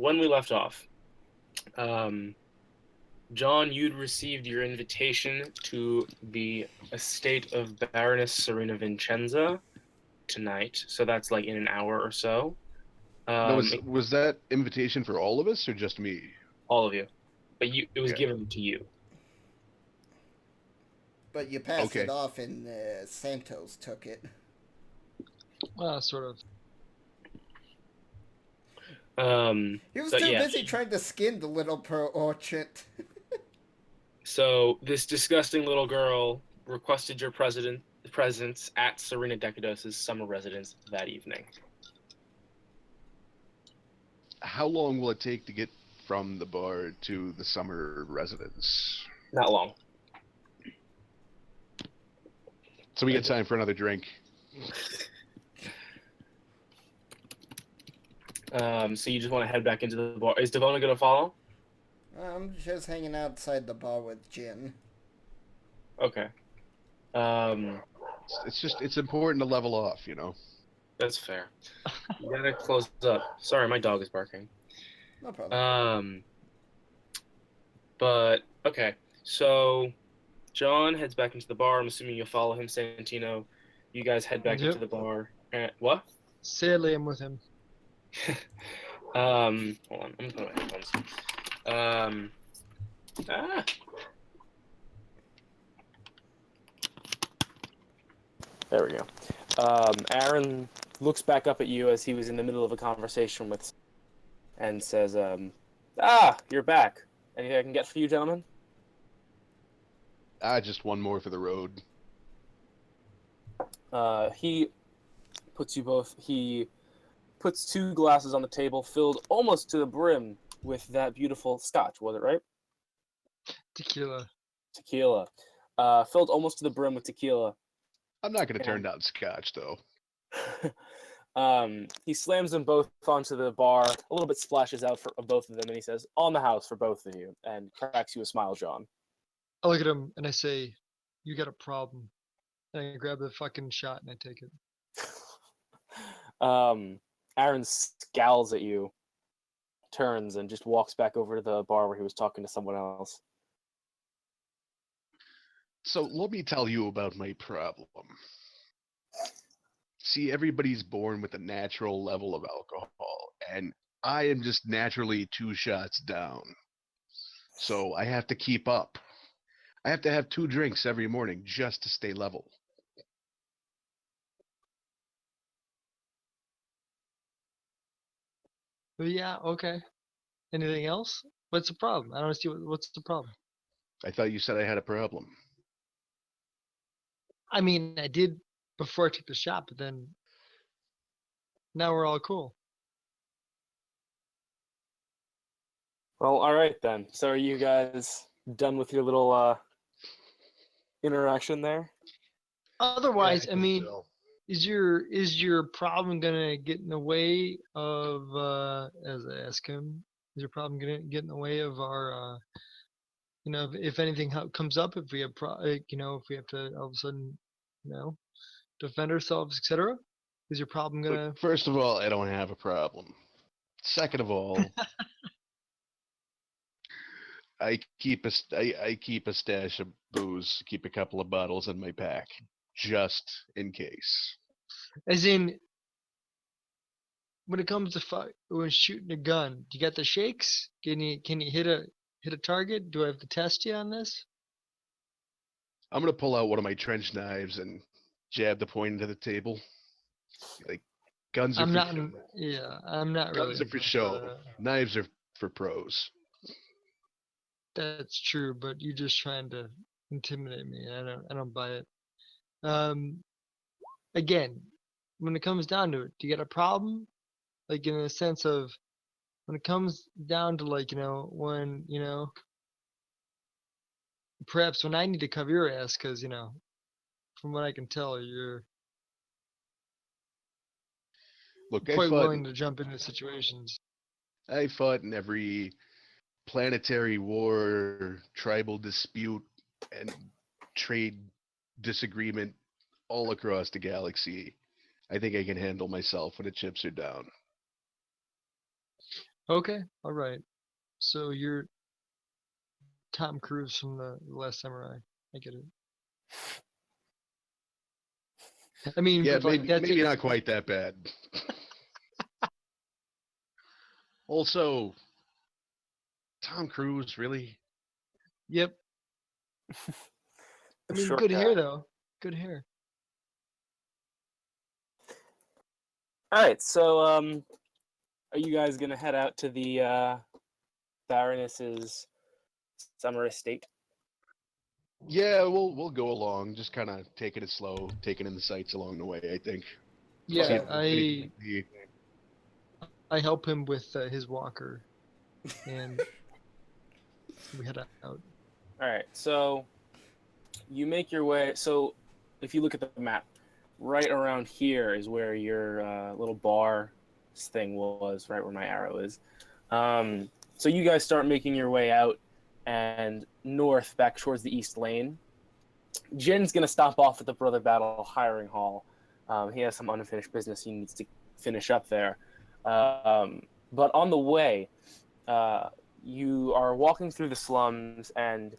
when we left off, um, John, you'd received your invitation to the estate of Baroness Serena Vincenza tonight, so that's like in an hour or so. No, Um, was that invitation for all of us or just me? all of you, but it was Okay. given to you. But you passed it Okay. off, and Santos took it. Sort of. He was But too yeah, busy trying to skin the little pearl orchard. so this disgusting little girl requested your presence at Serena Decados's summer residence that evening. How long will it take to get from the bar to the summer residence? Not long. So we get time for another drink. So you just want to head back into the bar. Is Devona going to follow? I'm just hanging outside the bar with Jin. Okay. It's important to level off, you know. That's fair. You gotta close up. Sorry, my dog is barking. No problem. But okay. So John heads back into the bar. I'm assuming you'll follow him, Santino. You guys head back into Yep. the bar. What? Sadly, I'm with him. Hold on. I'm gonna put my headphones. Um. Ah. There we go. Aaron looks back up at you as he was in the middle of a conversation with, and says, you're back. Anything I can get for you, gentlemen? Just one more for the road. He puts two glasses on the table filled almost to the brim with that beautiful scotch, was it right? Tequila. Tequila. Filled almost to the brim with tequila. I'm not going to turn down scotch, though. He slams them both onto the bar. A little bit splashes out of both of them, and he says, "On the house for both of you," and cracks you a smile, John. I look at him and I say, "You got a problem." And I grab the fucking shot and I take it. Aaron scowls at you, turns, and just walks back over to the bar where he was talking to someone else. So let me tell you about my problem. See, everybody's born with a natural level of alcohol, and I am just naturally 2 shots down. So I have to keep up. I have to have 2 drinks every morning just to stay level. But yeah, okay. Anything else? What's the problem? I don't see what's the problem. I thought you said I had a problem. I mean, I did before I took the shot, but then now we're all cool. Well, all right then. So are you guys done with your little interaction there? Otherwise, Yeah, I mean, so. is your problem gonna get in the way of as I ask him, is your problem gonna get in the way of our if anything comes up, if we have if we have to all of a sudden defend ourselves, etc. Is your problem gonna? Look, first of all, I don't have a problem. Second of all, I keep a stash of booze, keep a couple of bottles in my pack, just in case. As in, when it comes to when shooting a gun, do you got the shakes? Can you hit a target? Do I have to test you on this? I'm gonna pull out one of my trench knives and jab the point into the table. Like guns are I'm for not. show. Yeah, I'm not really. Guns are for show. Knives are for pros. That's true, but you're just trying to intimidate me. I don't buy it. Um, Again, when it comes down to it, do you got a problem? Like in the sense of when it comes down to when perhaps when I need to cover your ass because from what I can tell you're Look, quite willing to jump into situations. I fought in every planetary war, tribal dispute, and trade disagreement all across the galaxy. I think I can handle myself when the chips are down. Okay, all right. So you're Tom Cruise from the Last Samurai. I get it. I mean, Yeah, but like maybe that's maybe not quite that bad. Also, Tom Cruise, really? Yep. I The mean, short good hair guy. though. Good hair. All right, so are you guys gonna head out to the Baroness's summer estate? Yeah, we'll go along, just kind of taking it slow, taking in the sights along the way. I think. Yeah, See if Okay. there's anything to see. I help him with his walker, and we head out. All right, so you make your way. So if you look at the map, right around here is where your little bar thing was, right where my arrow is. So you guys start making your way out and north back towards the East Lane. Jin's gonna stop off at the Brother Battle hiring hall. He has some unfinished business he needs to finish up there. But on the way, uh, you are walking through the slums, and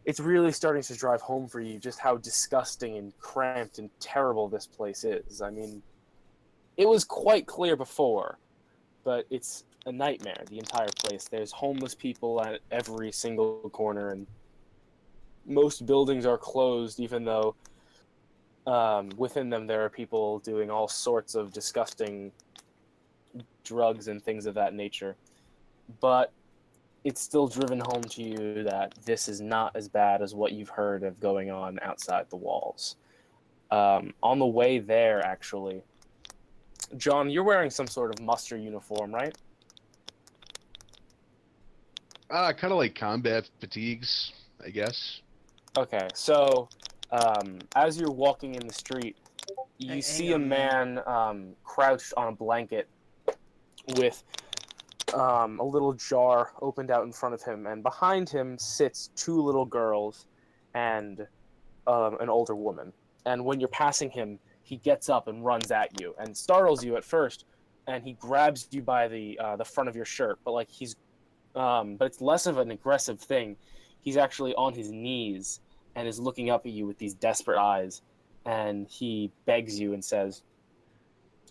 it's really starting to drive home for you just how disgusting and cramped and terrible this place is. I mean, it was quite clear before, but it's a nightmare, the entire place. There's homeless people at every single corner, and most buildings are closed, even though within them there are people doing all sorts of disgusting drugs and things of that nature. But it's still driven home to you that this is not as bad as what you've heard of going on outside the walls. On the way there, actually, John, you're wearing some sort of muster uniform, right? Kind of like combat fatigues, I guess. Okay, so as you're walking in the street, you Hang see a on, man. man crouched on a blanket with a little jar opened out in front of him, and behind him sits two little girls and an older woman. And when you're passing him, he gets up and runs at you and startles you at first, and he grabs you by the front of your shirt. But like but it's less of an aggressive thing. He's actually on his knees and is looking up at you with these desperate eyes, and he begs you and says,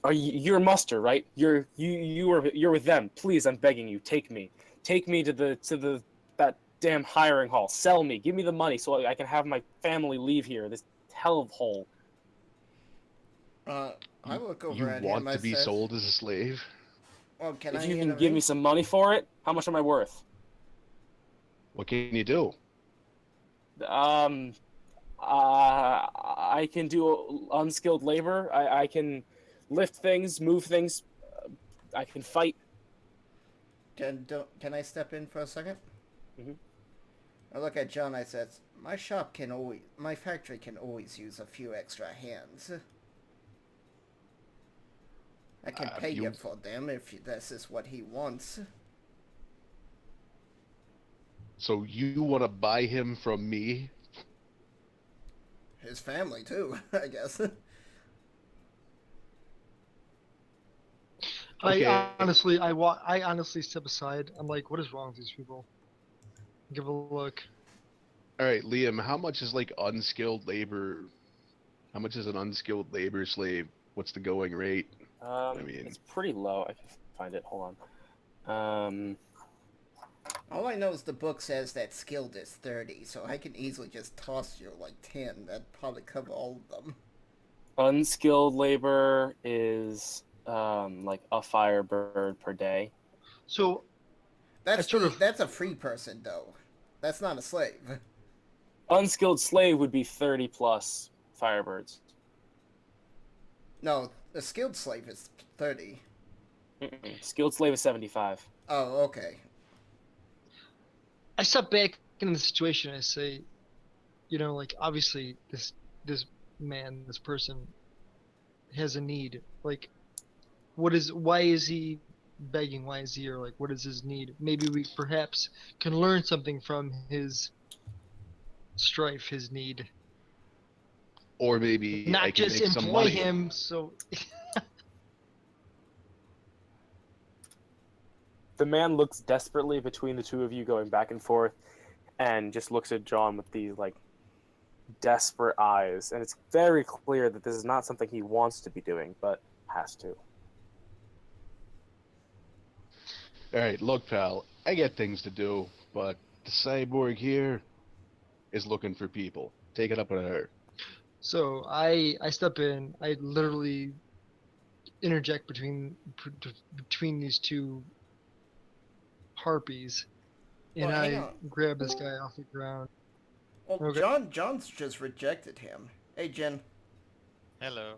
"Are you're Muster, right? You're with them. Please, I'm begging you, take me to the that damn hiring hall. Sell me, give me the money so I can have my family leave here. This hellhole." I You, look you over at him. want I to be says, sold as a slave? "Well, can If I you can give me intervene?" some money for it, how much am I worth? What can you do? Um, I can do unskilled labor. I can lift things, move things. I can fight. Can I step in for a second? Mhm. I look at John. I says, my factory can always use a few extra hands. I can pay You you for them if this is what he wants. so you want to buy him from me? His family too, I guess. Okay, I honestly step aside. I'm like, what is wrong with these people? Give a look. all right, Liam. How much is like unskilled labor? How much is an unskilled labor slave? What's the going rate? I mean, It's pretty low. I can find it. Hold on. All I know is the book says that skilled is 30, so I can easily just toss you like 10. That'd probably cover all of them. Unskilled labor is like a firebird per day. So I sort of That's a free person though. That's not a slave. Unskilled slave would be 30 plus firebirds. No, a skilled slave is 30. Mm-mm. Skilled slave is 75. Oh, okay. I step back in the situation. I say, like obviously this man, this person has a need. Like, why is he begging? Why is he, or like, what is his need? Maybe we perhaps can learn something from his strife, his need, or maybe I not can just make some employ money. him. So The man looks desperately between the two of you, going back and forth, and just looks at John with these like desperate eyes, and it's very clear that this is not something he wants to be doing, but has to. All right, look, pal. I got things to do, but the cyborg here is looking for people. Take it up with her. So I step in. I literally interject between these two harpies, and Well, hang I on. grab this guy off the ground. Well, Okay. John's just rejected him. Hey, Jen. Hello.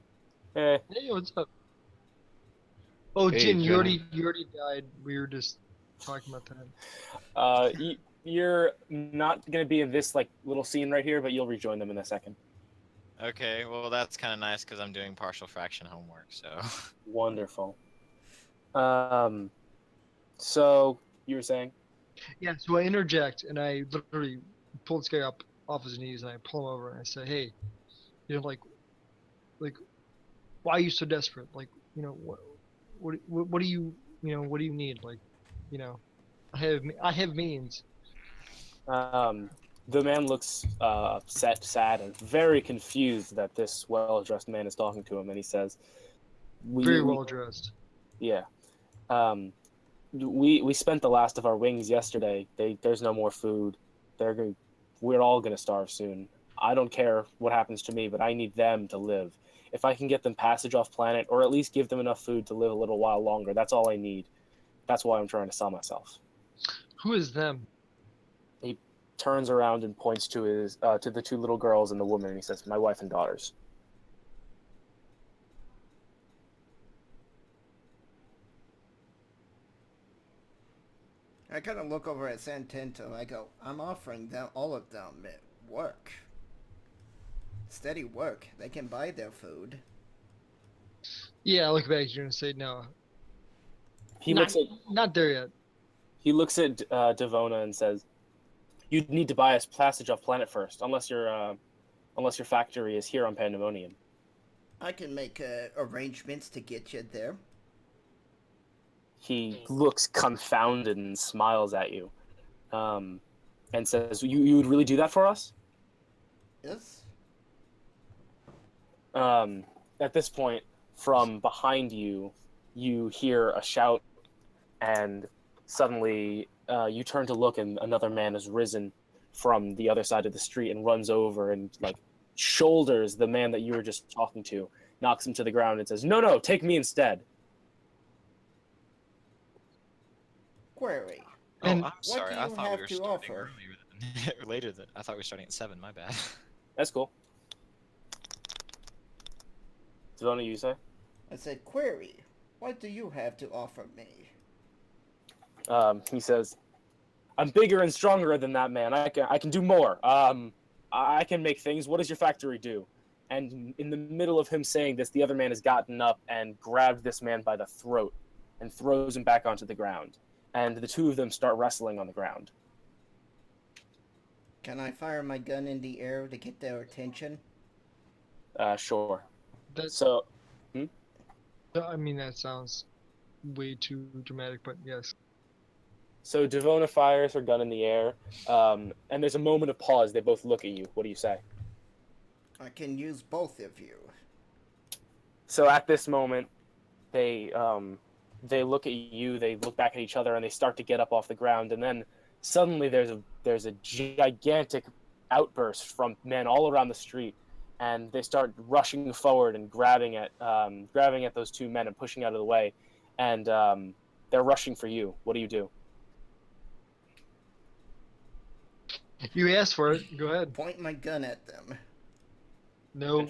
Eh, Hey, what's up? Oh, Hey, Jin, Jen. you already died. We were just talking about that. you're not gonna be in this like little scene right here, but you'll rejoin them in a second. Okay, well that's kind of nice because I'm doing partial fraction homework. So Wonderful. So you were saying? Yeah, so I interject and I literally pull this guy up off his knees and I pull him over and I say, "Hey, you know, like, why are you so desperate? Like, you know, what do you, what do you need? Like, you know, I have means." The man looks upset, sad, and very confused that this well-dressed man is talking to him, and he says, Very well dressed. yeah. Um, we spent the last of our wings yesterday. There's no more food. We're all gonna starve soon. I don't care what happens to me, but I need them to live. If I can get them passage off planet, or at least give them enough food to live a little while longer, that's all I need. That's why I'm trying to sell myself. Who is them? He turns around and points to his to the two little girls and the woman, and he says, "My wife and daughters." I kind of look over at Santento. I go, I'm offering them all of them work. Steady work. They can buy their food. Yeah, I look back at you and say, "No, He not, looks at not there yet." Devona and says, "You'd need to buy us passage off planet first, unless your factory is here on Pandemonium." I can make arrangements to get you there. He looks confounded and smiles at you, and says, "You would really do that for us?" Yes? At this point, from behind you, you hear a shout, and suddenly you turn to look, and another man has risen from the other side of the street and runs over and like shoulders the man that you were just talking to, knocks him to the ground, and says, "No, take me instead." Query. oh, And I'm what sorry. do I you thought we have were to starting offer? earlier than later. I thought we were starting at 7. My bad. That's cool. Devona, you say? I said, Query. What do you have to offer me? He says, "I'm bigger and stronger than that man. I can do more. I can make things. What does your factory do?" And in the middle of him saying this, the other man has gotten up and grabbed this man by the throat and throws him back onto the ground. And the two of them start wrestling on the ground. Can I fire my gun in the air to get their attention? Sure. that's, So, I mean, that sounds way too dramatic, but yes. so Devona fires her gun in the air, and there's a moment of pause. They both look at you. What do you say? I can use both of you. So at this moment, they look at you, they look back at each other, and they start to get up off the ground. And then suddenly there's a gigantic outburst from men all around the street, and they start rushing forward and grabbing at those two men and pushing out of the way, and they're rushing for you. What do you do? You asked for it. Go ahead. Point my gun at them. No.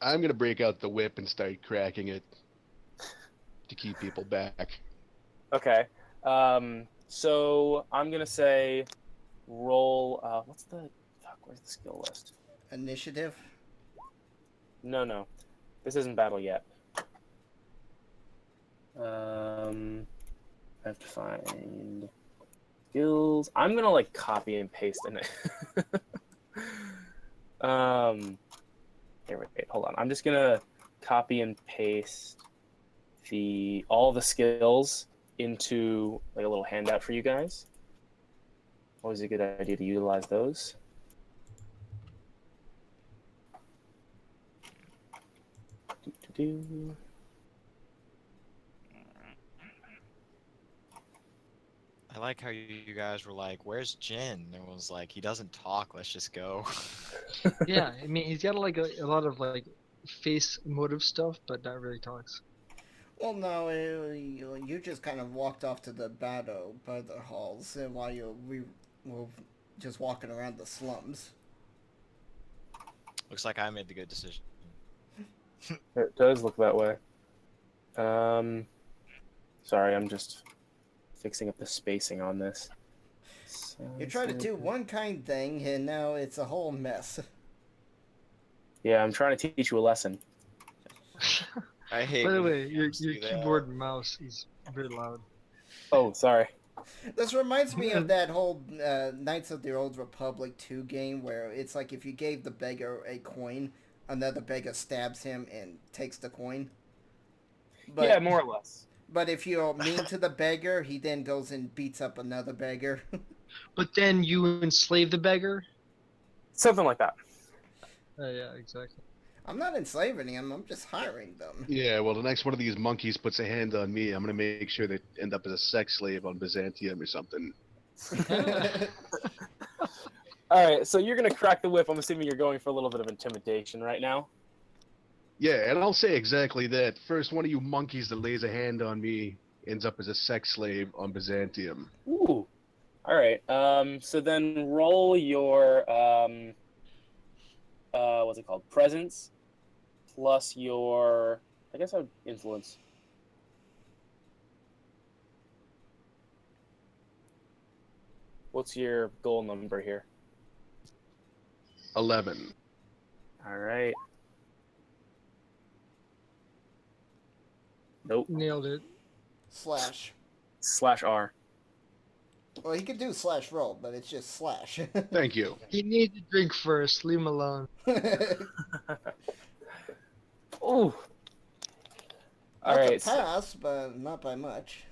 I'm gonna break out the whip and start cracking it to keep people back. Okay. So I'm gonna say, roll. What's the fuck? Where's the skill list? Initiative? No. This isn't battle yet. I have to find skills. I'm gonna like copy and paste in it. Here, wait, hold on. I'm just gonna copy and paste all the skills into like a little handout for you guys. Always a good idea to utilize those. Do-do-do. I like how you guys were like, "Where's Jin?" And it was like, "He doesn't talk. Let's just go." Yeah, I mean, he's got like a lot of like face emotive stuff, but not really talks. Well, no, you just kind of walked off to the battle by the halls, and while we were just walking around the slums. Looks like I made the good decision. It does look that way. Sorry, I'm just fixing up the spacing on this. You try to do one kind thing, and now it's a whole mess. Yeah, I'm trying to teach you a lesson. I hate. By the when way, your parents do that. keyboard and mouse is very loud. Oh, sorry. This reminds me of that whole Knights of the Old Republic 2 game where it's like if you gave the beggar a coin, another beggar stabs him and takes the coin. But, Yeah, more or less. But if you're mean to the beggar, he then goes and beats up another beggar. But then you enslave the beggar. Something like that. Yeah, exactly. I'm not enslaving him, I'm just hiring them. Yeah, well, the next one of these monkeys puts a hand on me, I'm gonna make sure they end up as a sex slave on Byzantium or something. All right, so you're gonna crack the whip. I'm assuming you're going for a little bit of intimidation right now. Yeah, and I'll say exactly that. First one of you monkeys that lays a hand on me ends up as a sex slave on Byzantium. Ooh. All right. So then roll your what's it called? Presence plus your, I guess I would influence. What's your goal number here? 11. All right. Nope. Nailed it. Slash. /R. Well, he could do slash roll, but it's just slash. Thank you. He needs to drink first. Leave him alone. Ooh. All Not right. to pass, but not by much.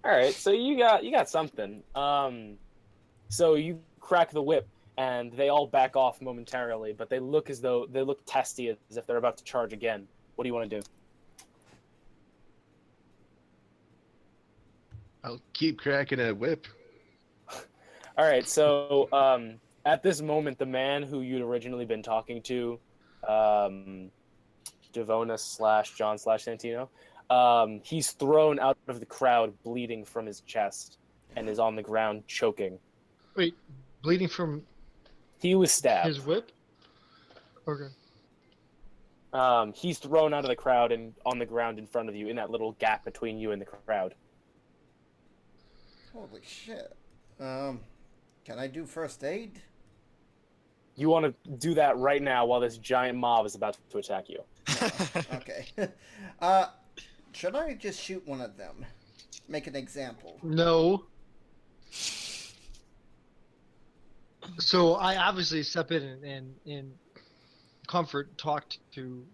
All right, so you got something. So you crack the whip, and they all back off momentarily, but they look testy, as if they're about to charge again. What do you want to do? I'll keep cracking a whip. All right, so at this moment, the man who you'd originally been talking to, Devona / John / Santino, he's thrown out of the crowd, bleeding from his chest, and is on the ground choking. Wait, bleeding from He was stabbed. his whip? Okay. He's thrown out of the crowd and on the ground in front of you, in that little gap between you and the crowd. Holy shit. Can I do first aid? You want to do that right now while this giant mob is about to attack you. Okay. Should I just shoot one of them? Make an example. No. So I obviously step in and in comfort talked to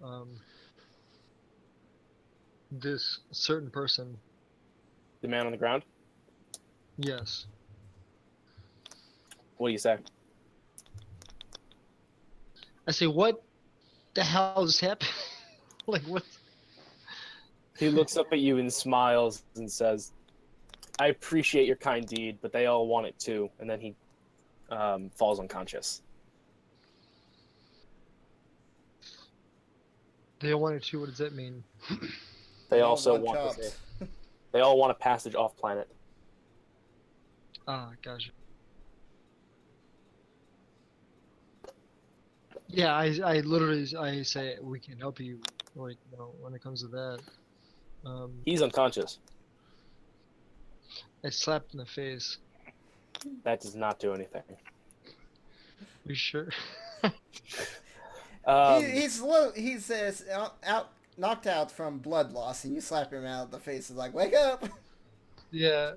this certain person. The man on the ground? Yes. What do you say? I say, what the hell is happening? Like, what? He looks up at you and smiles and says, I appreciate your kind deed, but they all want it too. And then he falls unconscious. They all wanted to. What does that mean? They all also want want jobs. this. They all want a passage off planet. Ah, gotcha. Yeah, I literally I say we can help you. Like, you know, when it comes to that, He's unconscious. I slapped in the face. That does not do anything. You sure? He's out knocked out from blood loss, and you slap him out of the face. It's like, wake up! Yeah.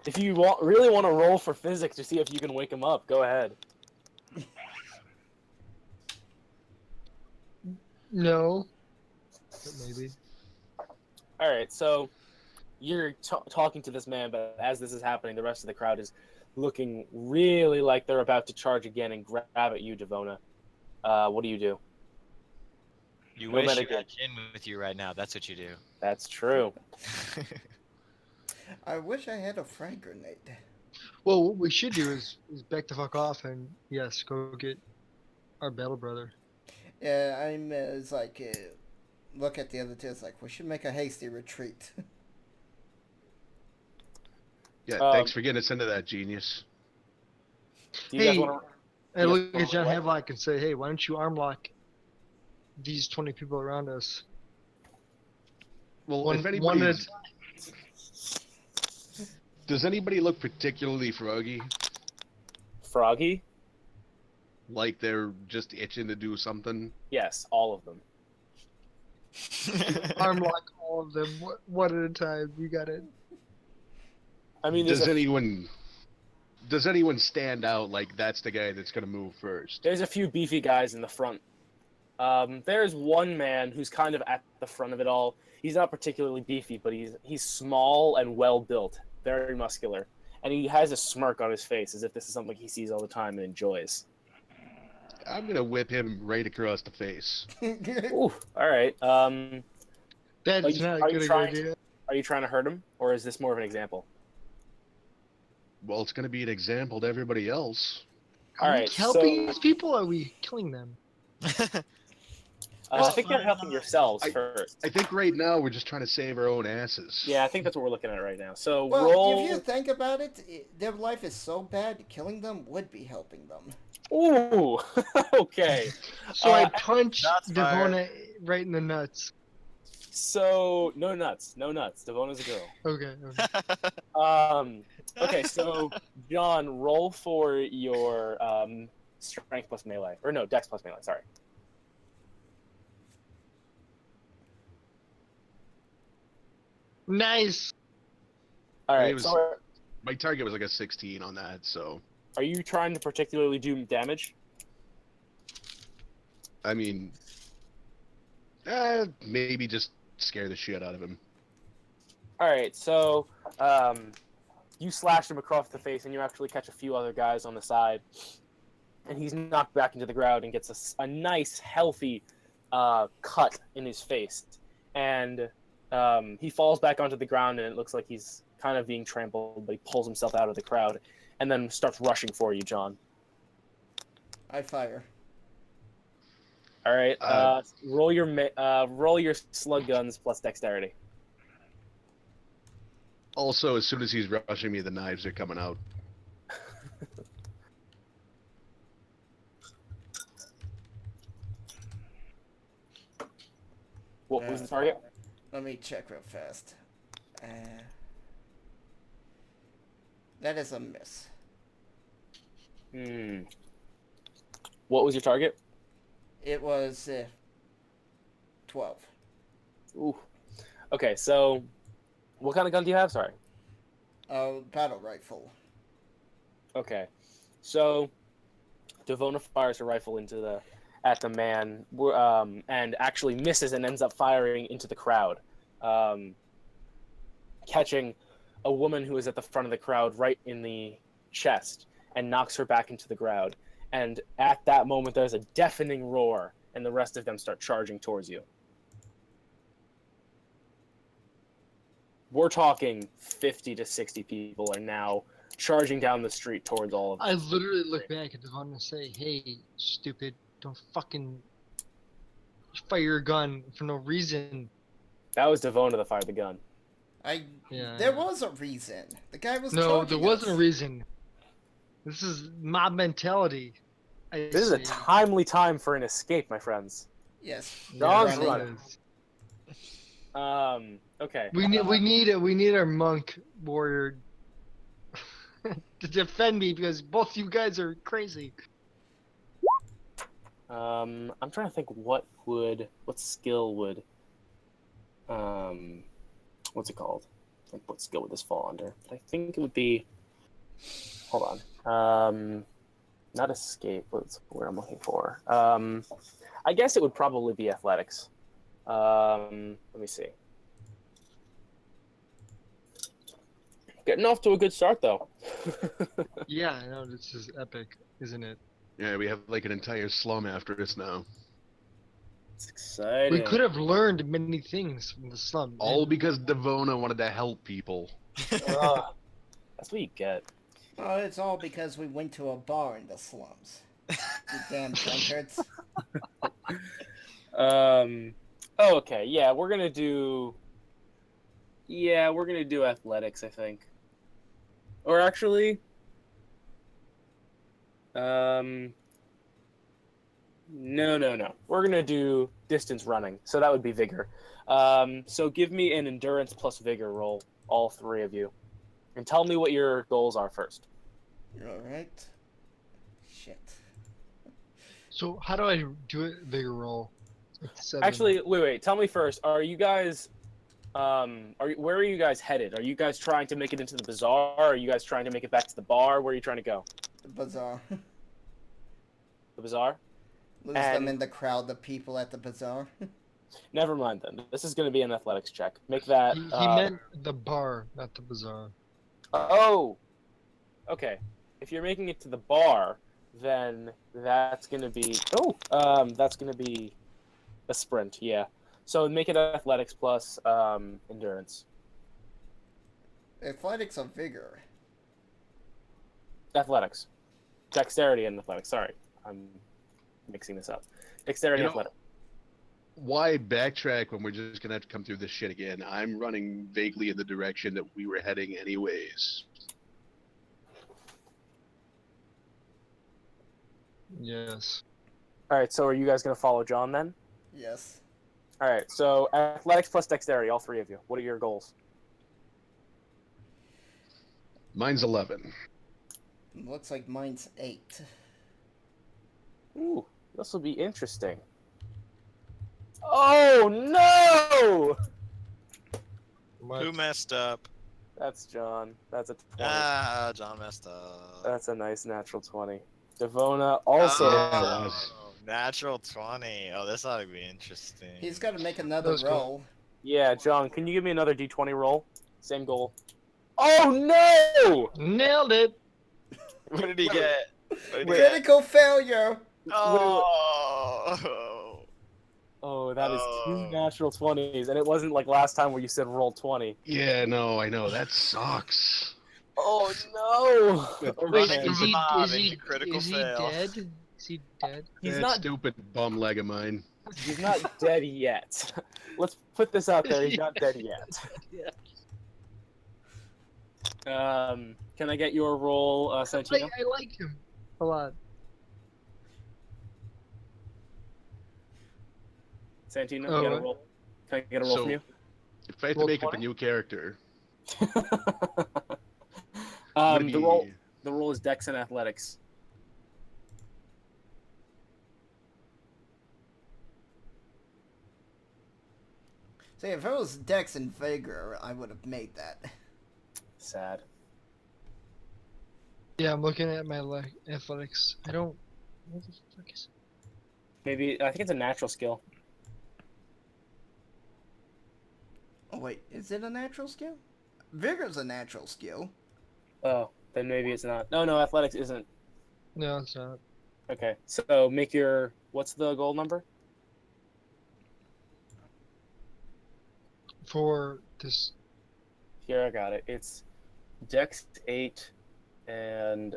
If you really want to roll for physics to see if you can wake him up, go ahead. No. but maybe. All right, so you're talking to this man, but as this is happening, the rest of the crowd is looking really like they're about to charge again and grab at you, Devona. What do you do? You No wish you metagame. had Jin with you right now. That's what you do. That's true. I wish I had a frag grenade. Well, what we should do is back the fuck off and yes, go get our battle brother. Yeah, it's like, look at the other two. It's like, we should make a hasty retreat. Yeah, Um, thanks for getting us into that, genius. Do you guys Hey, want to? I Yes, look well, at John what? Havelock and say, hey, why don't you arm lock these 20 people around us? Well, One, if one anybody, at does anybody look particularly froggy? Froggy? Like they're just itching to do something? Yes, all of them. arm lock all of them, one at a time. You got it. I mean, Does anyone stand out like that's the guy that's gonna move first? there's a few beefy guys in the front. There's one man who's kind of at the front of it all. He's not particularly beefy, but he's small and well built, very muscular, and he has a smirk on his face as if this is something he sees all the time and enjoys. I'm gonna whip him right across the face. Ooh, all right. That's you- not are a you good trying- idea. Are you trying to hurt him, or is this more of an example? Well, it's gonna be an example to everybody else. All Are we right, helping so- these people or are we killing them? I think you're helping yourselves first. I think right now we're just trying to save our own asses. Yeah, I think that's what we're looking at right now. So Well, roll. if you think about it, their life is so bad, killing them would be helping them. Ooh, okay. So I Uh, punched Shots fired. Devona right in the nuts. So no nuts, no nuts. Devona's a girl. Okay. Okay, so John, roll for your strength plus melee, or no, dex plus melee. Sorry. Nice. All It right. was- So My target was like a 16 on that, so are you trying to particularly do damage? I mean, maybe just scare the shit out of him. All right. So you slash him across the face, and you actually catch a few other guys on the side, and he's knocked back into the ground and gets a nice, healthy cut in his face, and he falls back onto the ground, and it looks like he's kind of being trampled, but he pulls himself out of the crowd, and then starts rushing for you, John. I fire. All right, roll your slug guns plus dexterity. Also, as soon as he's rushing me, the knives are coming out. What was the target? Let me check real fast. That is a miss. What was your target? It was 12. Ooh. Okay, so what kind of gun do you have? Sorry. Battle rifle. Okay, so Devona fires her rifle at the man, and actually misses and ends up firing into the crowd, catching a woman who is at the front of the crowd right in the chest and knocks her back into the crowd. And at that moment, there's a deafening roar, and the rest of them start charging towards you. We're talking 50 to 60 people are now charging down the street towards all of them. I literally look back at Devon and say, hey, stupid, don't fucking fire your gun for no reason. That was Devona that fired the gun. Yeah. There was a reason. The guy was No, there charging wasn't us. a reason. This is mob mentality. This is a timely time for an escape, my friends. Yes. John's running. running. Okay. We need our monk warrior to defend me because both you guys are crazy. I'm trying to think what skill would, what's it called? Like, what skill would this fall under? I think it would be, hold on. Not escape, what's the word I'm looking for? I guess it would probably be athletics. Let me see. Getting off to a good start, though. Yeah, I know this is epic, isn't it? Yeah, we have like an entire slum after us now. It's exciting. We could have learned many things from the slum. All and- because Devona wanted to help people. Ugh. That's what you get. Oh, it's all because we went to a bar in the slums. You damn drunkards. Oh, okay. Yeah, we're gonna do. Yeah, we're gonna do athletics, I think. Or actually, no. We're gonna do distance running. So that would be vigor. So give me an endurance plus vigor roll, all three of you, and tell me what your goals are first. Alright. Shit. So how do I do it? Vigor roll. It's 7. Actually, wait. Tell me first. Are you guys, where are you guys headed? Are you guys trying to make it into the bazaar? Are you guys trying to make it back to the bar? Where are you trying to go? The bazaar. The bazaar? Lose them And- in the crowd, the people at the bazaar. Never mind then. This is going to be an athletics check. Make that. He meant the bar, not the bazaar. Oh. Okay. If you're making it to the bar, then that's going to be. That's going to be a sprint. Yeah. So make it athletics plus endurance. Athletics of vigor. Athletics, dexterity and athletics. Sorry, I'm mixing this up. Dexterity, You know- athletics. Why backtrack when we're just gonna have to come through this shit again? I'm running vaguely in the direction that we were heading anyways. Yes. All right. So are you guys going to follow John then? Yes. All right. So athletics plus dexterity, all three of you. What are your goals? Mine's 11. Looks like mine's 8. Ooh, this will be interesting. Oh no! Who messed up? That's John. That's a 20. Ah, John messed up. That's a nice natural 20. Devona also. Yeah. Natural 20. Oh, this ought to be interesting. He's got to make another Let's go. roll. Yeah, John, can you give me another d20 roll? Same goal. Oh no! Nailed it. What did he get? What did he get? Critical failure! Oh. Oh, that is Oh. 2 natural 20s, and it wasn't like last time where you said roll 20. Yeah, no, I know. That sucks. Oh no! That's Wait, Running fucking- is from he, a mob is he, into critical is he fail. dead? Is he dead? He's that not. stupid bum leg of mine. He's not dead yet. Let's put this out there. He's not dead yet. Can I get your roll, Santino? I like him a lot. Santino, Oh, you got a what? roll? Can I get a roll So, from you? if I have to Roll make up 20? a new character, I'm gonna The roll is Dex and Athletics. See, if it was Dex and Vigor, I would have made that. Sad. Yeah, I'm looking at my athletics. I don't. What the fuck is? Maybe I think it's a natural skill. Oh, wait, is it a natural skill? Vigor's a natural skill. Oh, then maybe it's not. No, Athletics isn't. No, it's not. Okay, so make your. What's the goal number? For this. Here, I got it. It's Dex 8 and.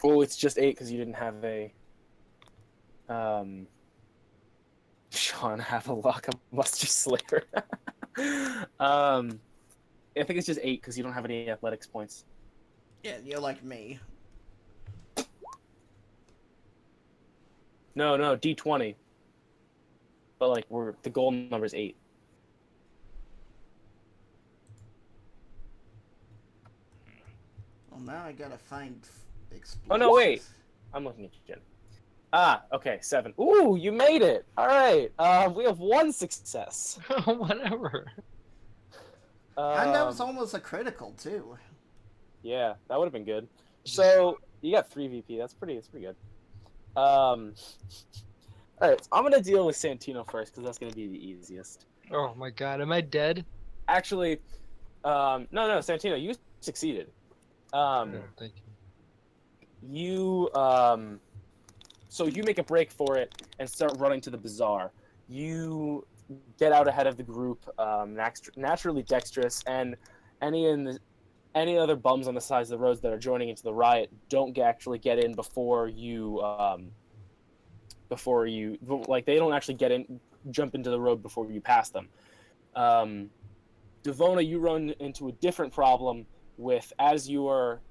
Oh, it's just 8 because you didn't have a. Sean Havelock, a Muster Slayer. I think it's just 8 because you don't have any athletics points. Yeah, you're like me. No, D20. But like the goal number is 8. Well, now I gotta find explosives. Oh, no, wait. I'm looking at Jen. Ah, okay, 7. Ooh, you made it. All right. We have 1 success. Whatever. And that was Um, almost a critical, too. Yeah, that would have been good. So you got 3 VP. That's pretty good. All right, so I'm gonna deal with Santino first because that's gonna be the easiest. Oh my god, am I dead? Actually, no, Santino, you succeeded. Oh, thank you. So you make a break for it and start running to the bazaar. You get out ahead of the group, naturally dexterous, and any other bums on the sides of the roads that are joining into the riot don't actually get in before you like they don't actually jump into the road before you pass them. Devona, you run into a different problem with as you are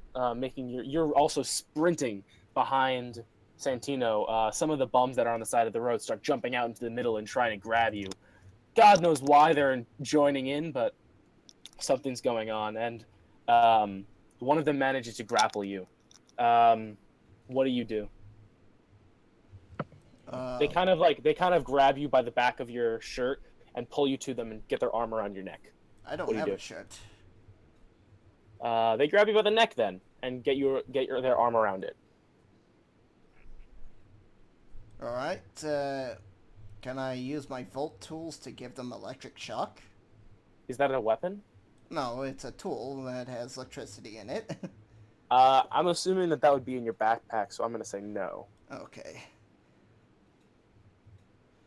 you're also sprinting behind Santino. Some of the bums that are on the side of the road start jumping out into the middle and trying to grab you. God knows why they're joining in, but something's going on, and one of them manages to grapple you. What do you do? They kind of grab you by the back of your shirt and pull you to them and get their arm around your neck. I don't What do you have do? a shirt. They grab you by the neck then and get their arm around it. All right. Can I use my Volt tools to give them electric shock? Is that a weapon? No, it's a tool that has electricity in it. I'm assuming that would be in your backpack, so I'm gonna say no. Okay.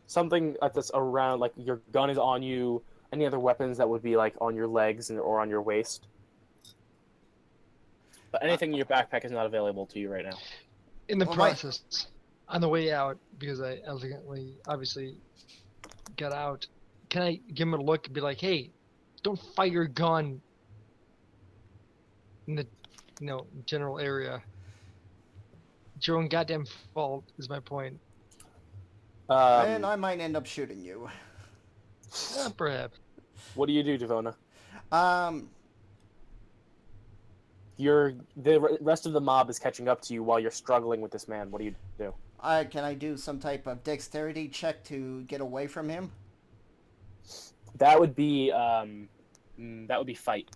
Something that's around, like your gun is on you. Any other weapons that would be like on your legs or on your waist? But anything in your backpack is not available to you right now. In the Well, process, on the way out, because I elegantly, obviously, got out, can I give him a look and be like, hey, don't fire your gun in the, general area. It's your own goddamn fault, is my point. And I might end up shooting you. Perhaps. What do you do, Devona? Um, The rest of the mob is catching up to you while you're struggling with this man. What do you do? can I do some type of dexterity check to get away from him? That would be fight,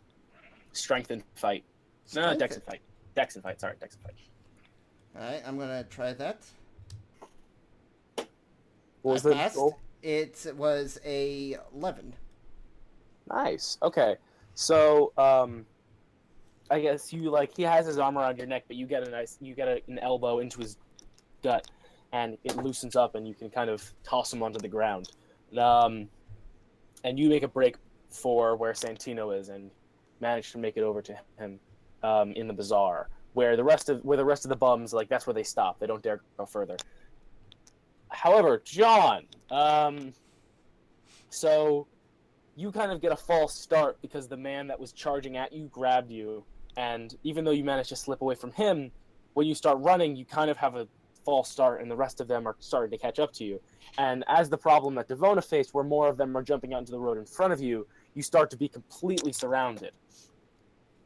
strength and fight. No, dex and fight. Dex and fight. Sorry, dex and fight. All right, I'm gonna try that. What was I the passed. goal? It was a 11. Nice. Okay. So, I guess he has his arm around your neck, but you get an elbow into his gut, and it loosens up, and you can kind of toss him onto the ground. And you make a break for where Santino is, and manage to make it over to him in the bazaar, where the rest of the bums, like, that's where they stop. They don't dare go further. However, John, so you kind of get a false start because the man that was charging at you grabbed you, and even though you managed to slip away from him, when you start running, you kind of have a false start, and the rest of them are starting to catch up to you. And as the problem that Devona faced, where more of them are jumping out into the road in front of you, you start to be completely surrounded.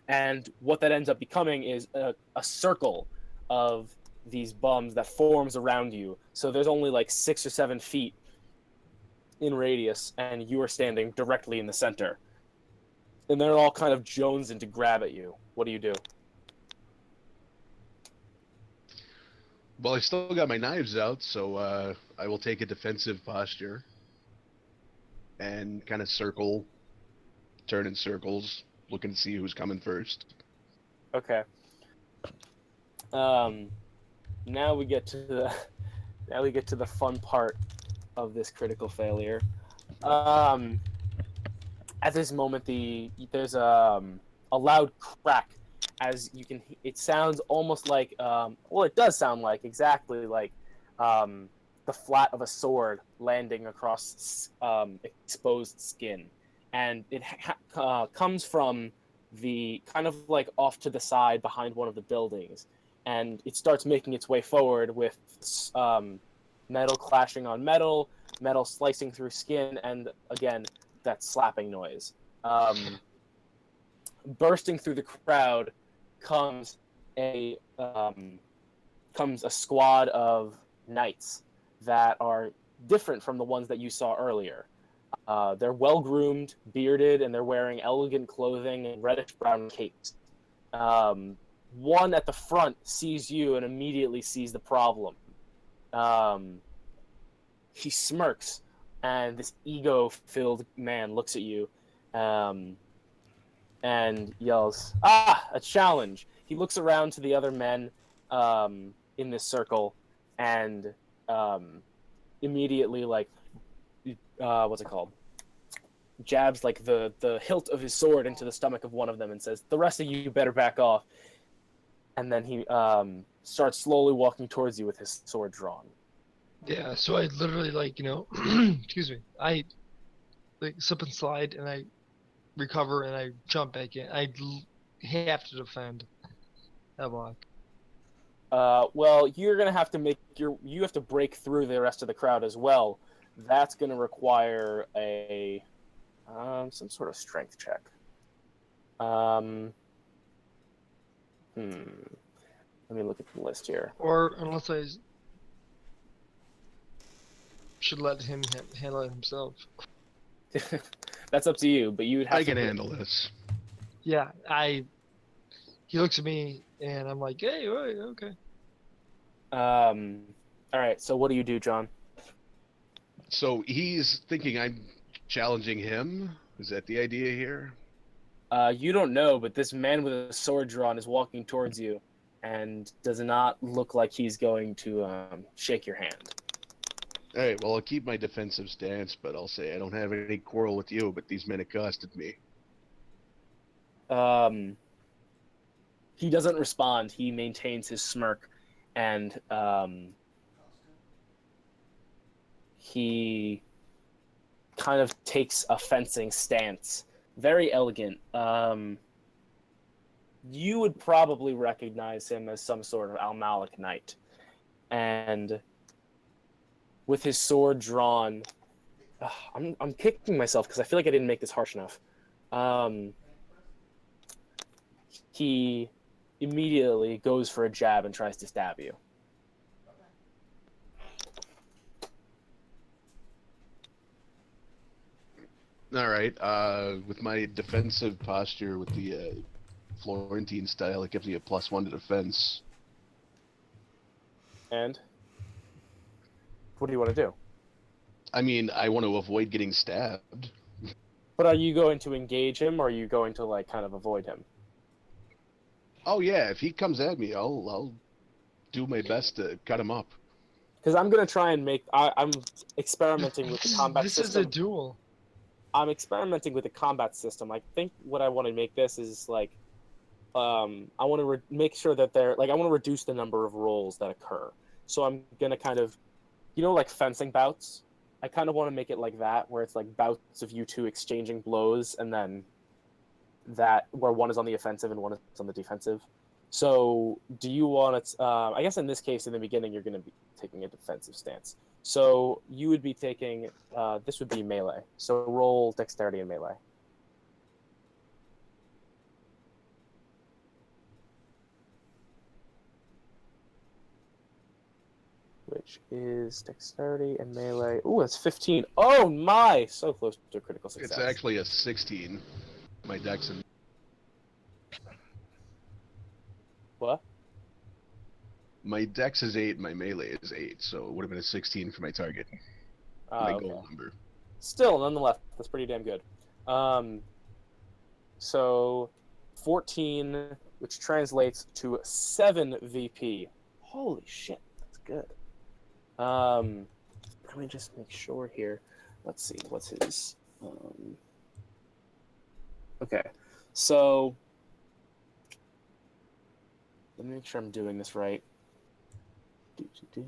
And what that ends up becoming is a circle of these bums that forms around you. So there's only like 6 or 7 feet in radius, and you are standing directly in the center. And they're all kind of jonesing to grab at you. What do you do? Well, I still got my knives out, so I will take a defensive posture and kind of turn in circles, looking to see who's coming first. Okay. Now we get to the fun part of this critical failure. At this moment, there's a loud crack, as you can. It sounds almost like it does sound like exactly like the flat of a sword landing across exposed skin, and it comes from the kind of like off to the side behind one of the buildings, and it starts making its way forward with metal clashing on metal, metal slicing through skin, and again that slapping noise. Bursting through the crowd comes a squad of knights that are different from the ones that you saw earlier. They're well-groomed, bearded, and they're wearing elegant clothing and reddish-brown capes. One at the front sees you and immediately sees the problem. he smirks, and this ego-filled man looks at you, and yells, "Ah, a challenge!" He looks around to the other men in this circle, and immediately, like, what's it called? Jabs like the hilt of his sword into the stomach of one of them and says, "The rest of you better back off." And then he starts slowly walking towards you with his sword drawn. Yeah, so I literally excuse me. I slip and slide and I recover and I jump back in. Have to defend that block. Well, you're gonna have to you have to break through the rest of the crowd as well. That's gonna require a some sort of strength check. Let me look at the list here. Or unless I should let him handle it himself. That's up to you, but you would have I to. can handle this. Yeah, he looks at me and I'm like, hey, okay. All right. So what do you do, John? So he's thinking I'm challenging him. Is that the idea here? You don't know, but this man with a sword drawn is walking towards you, and does not look like he's going to shake your hand. All right. Well, I'll keep my defensive stance, but I'll say I don't have any quarrel with you, but these men accosted me. He doesn't respond. He maintains his smirk, and he kind of takes a fencing stance. Very elegant. You would probably recognize him as some sort of Al-Malik knight. And with his sword drawn, I'm kicking myself because I feel like I didn't make this harsh enough. He immediately goes for a jab and tries to stab you. All right. With my defensive posture, with the Florentine style, it gives me a +1 to defense. And what do you want to do? I mean, I want to avoid getting stabbed. But are you going to engage him, or are you going to like kind of avoid him? Oh yeah, if he comes at me, I'll do my best to cut him up. Because I'm gonna try and I'm experimenting with the combat This system. is a duel. I'm experimenting with the combat system. I think what I want to make this is like, I want to make sure that I want to reduce the number of rolls that occur. So I'm gonna kind of, like fencing bouts. I kind of want to make it like that, where it's like bouts of you two exchanging blows, and then that where one is on the offensive and one is on the defensive. So do you want to? I guess in this case, in the beginning, you're going to be taking a defensive stance. So you would be taking. This would be melee. So roll dexterity and melee. Which is dexterity and melee. Ooh, that's 15. Oh my! So close to a critical success. It's actually a 16. My dex and What? my dex is 8. My melee is 8, so it would have been a 16 for my target. My Okay. goal number. Still, nonetheless, that's pretty damn good. So 14, which translates to 7 VP. Holy shit, that's good. Let me just make sure here. Let's see, what's his? Okay, so let me make sure I'm doing this right. To the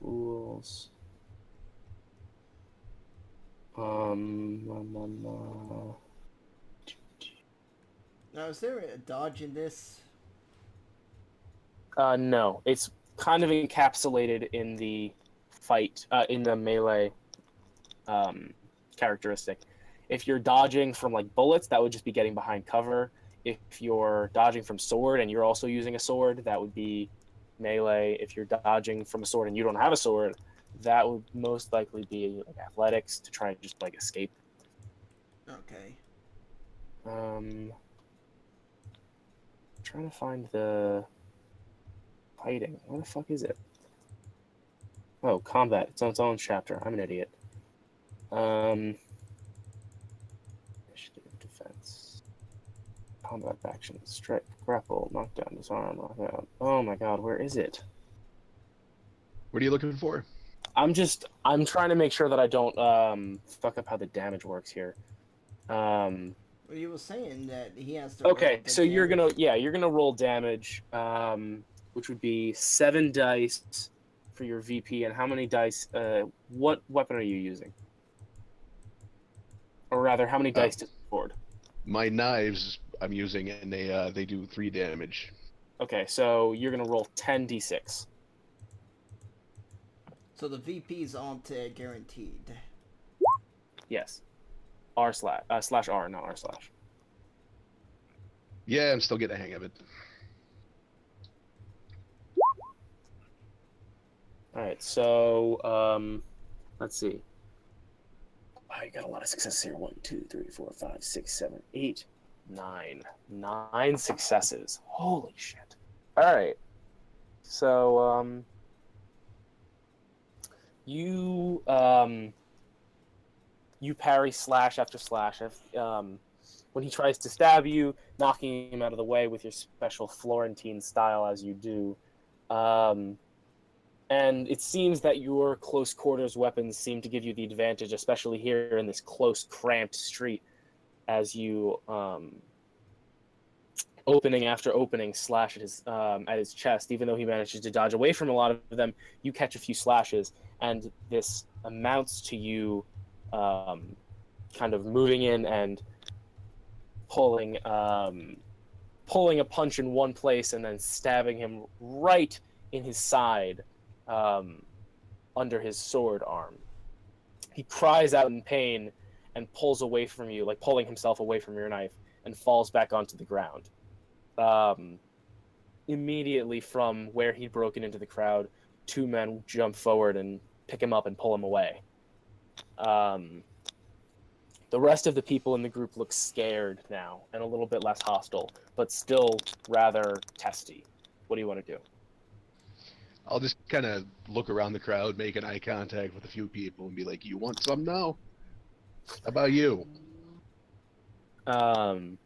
rules. Now, is there a dodge in this? No, it's kind of encapsulated in the fight, in the melee characteristic. If you're dodging from like bullets, that would just be getting behind cover. If you're dodging from sword and you're also using a sword, that would be melee. If you're dodging from a sword and you don't have a sword, that would most likely be like athletics to try and just like escape. Okay. Trying to find the fighting. Where the fuck is it? Oh, combat. It's on its own chapter. I'm an idiot. Initiative, defense, combat action, strike, grapple, knockdown, disarm, knockout. Oh my god, where is it? What are you looking for? I'm trying to make sure that I don't fuck up how the damage works here. Well, you were saying that he has to. Okay, roll the so you're damage. gonna roll damage, which would be 7 dice for your VP, and how many dice? What weapon are you using? Or rather, how many dice does it board? My knives I'm using, and they do 3 damage. Okay, so you're gonna roll 10d6. So the VP's on to guaranteed. Yes. R slash R, not R slash. Yeah, I'm still getting the hang of it. All right, so let's see. Wow, you got a lot of successes here. 1, 2, 3, 4, 5, 6, 7, 8, 9. 9 successes. Holy shit. All right. So you parry slash after slash. When he tries to stab you, knocking him out of the way with your special Florentine style, as you do. And it seems that your close quarters weapons seem to give you the advantage, especially here in this close, cramped street, as you opening after opening slash at his chest. Even though he manages to dodge away from a lot of them, you catch a few slashes, and this amounts to you kind of moving in and pulling a punch in one place and then stabbing him right in his side. Under his sword arm. He cries out in pain and pulls away from you, like pulling himself away from your knife, and falls back onto the ground. Immediately from where he'd broken into the crowd, 2 men jump forward and pick him up and pull him away. The rest of the people in the group look scared now and a little bit less hostile, but still rather testy. What do you want to do? I'll just kind of look around the crowd, make an eye contact with a few people, and be like, "You want some now? How about you?" The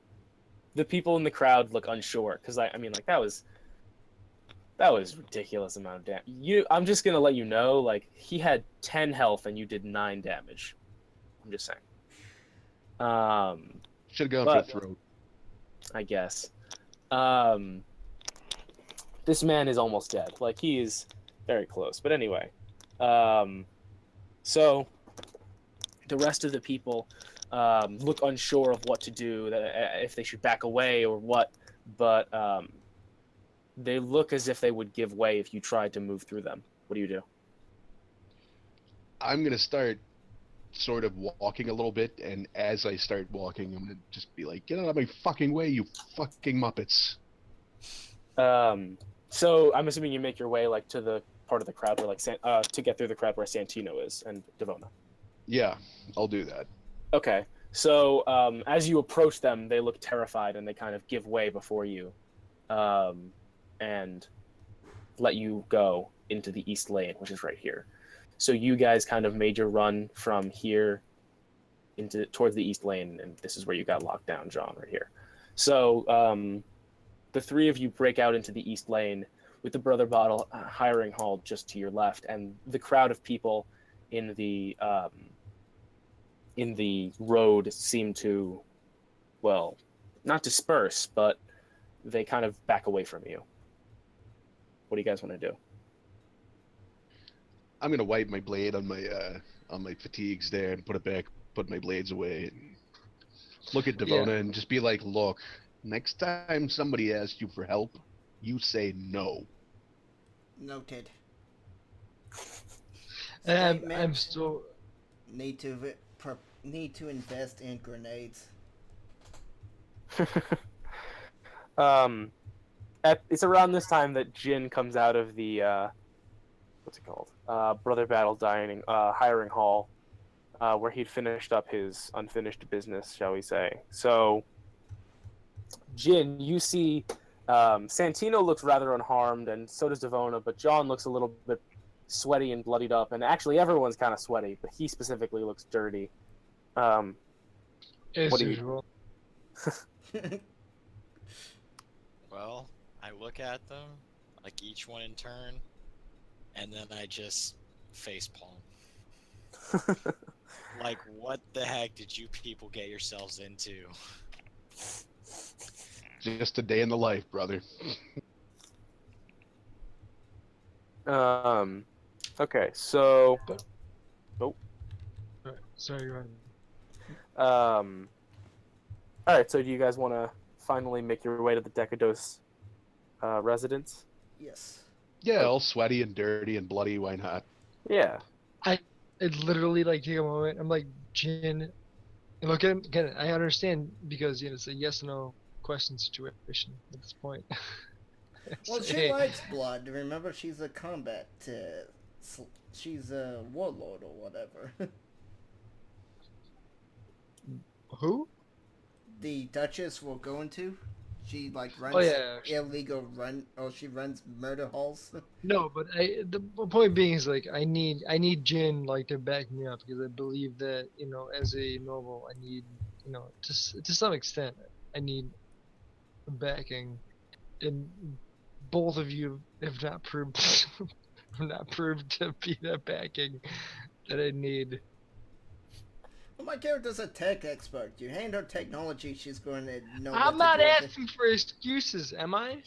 people in the crowd look unsure because I mean, like that was ridiculous amount of damage. I'm just gonna let you know, like he had 10 health and you did 9 damage. I'm just saying. Should have gone for the throat. I guess. This man is almost dead. Like he is very close. But anyway, so the rest of the people look unsure of what to do, if they should back away or what. But they look as if they would give way if you tried to move through them. What do you do? I'm gonna start sort of walking a little bit, and as I start walking, I'm gonna just be like, "Get out of my fucking way, you fucking muppets!" So I'm assuming you make your way like to the part of the crowd where like to get through the crowd where Santino is and Devona. Yeah, I'll do that. Okay. So as you approach them, they look terrified and they kind of give way before you, and let you go into the east lane, which is right here. So you guys kind of made your run from here towards the east lane, and this is where you got locked down, John, right here. So the 3 of you break out into the east lane with the Brother Bottle hiring hall just to your left, and the crowd of people in the road seem to, well, not disperse, but they kind of back away from you. What do you guys want to do? I'm gonna wipe my blade on my fatigues there and put it back, put my blades away, and look at Devona and just be like, "Look, next time somebody asks you for help, you say no." Noted. I'm still Need to invest in grenades. It's around this time that Jin comes out of the what's it called? Brother Battle hiring hall, where he'd finished up his unfinished business, shall we say. So, Jin, you see Santino looks rather unharmed, and so does Devona, but John looks a little bit sweaty and bloodied up, and actually everyone's kind of sweaty, but he specifically looks dirty. As What do you- usual. Well, I look at them, like each one in turn, and then I just facepalm. Like, what the heck did you people get yourselves into? Just a day in the life, brother. Okay, so Alright, sorry, go ahead. all right. So do you guys want to finally make your way to the Decados residence? Yes. Yeah, all sweaty and dirty and bloody. Why not? Yeah. It literally like take a moment. I'm like, Jin, and look at him again. I understand because it's a yes or no question situation at this point. Well, So, she hey, likes blood. Remember, she's a combat. She's a warlord or whatever. who? The Duchess will go into. She like runs Oh yeah. illegal run. Oh, she runs murder halls. No, but the point being is like I need Jin like to back me up because I believe that as a noble I need to some extent I need backing, and both of you have not proved to be that backing that I need. Well, my character's a tech expert. You hand her technology, she's going to know I'm what not to do with it. asking for excuses, am I?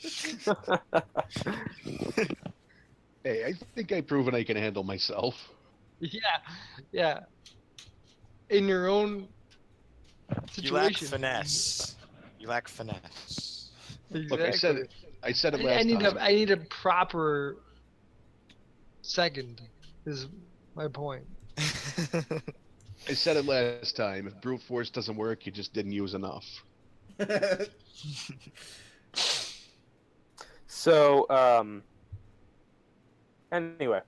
Hey, I think I've proven I can handle myself. Yeah. In your own You lack situation. finesse. You lack finesse. Exactly. Look, I said it I last need time. I need a proper second. Is my point. I said it last time. If brute force doesn't work, you just didn't use enough. So, anyway,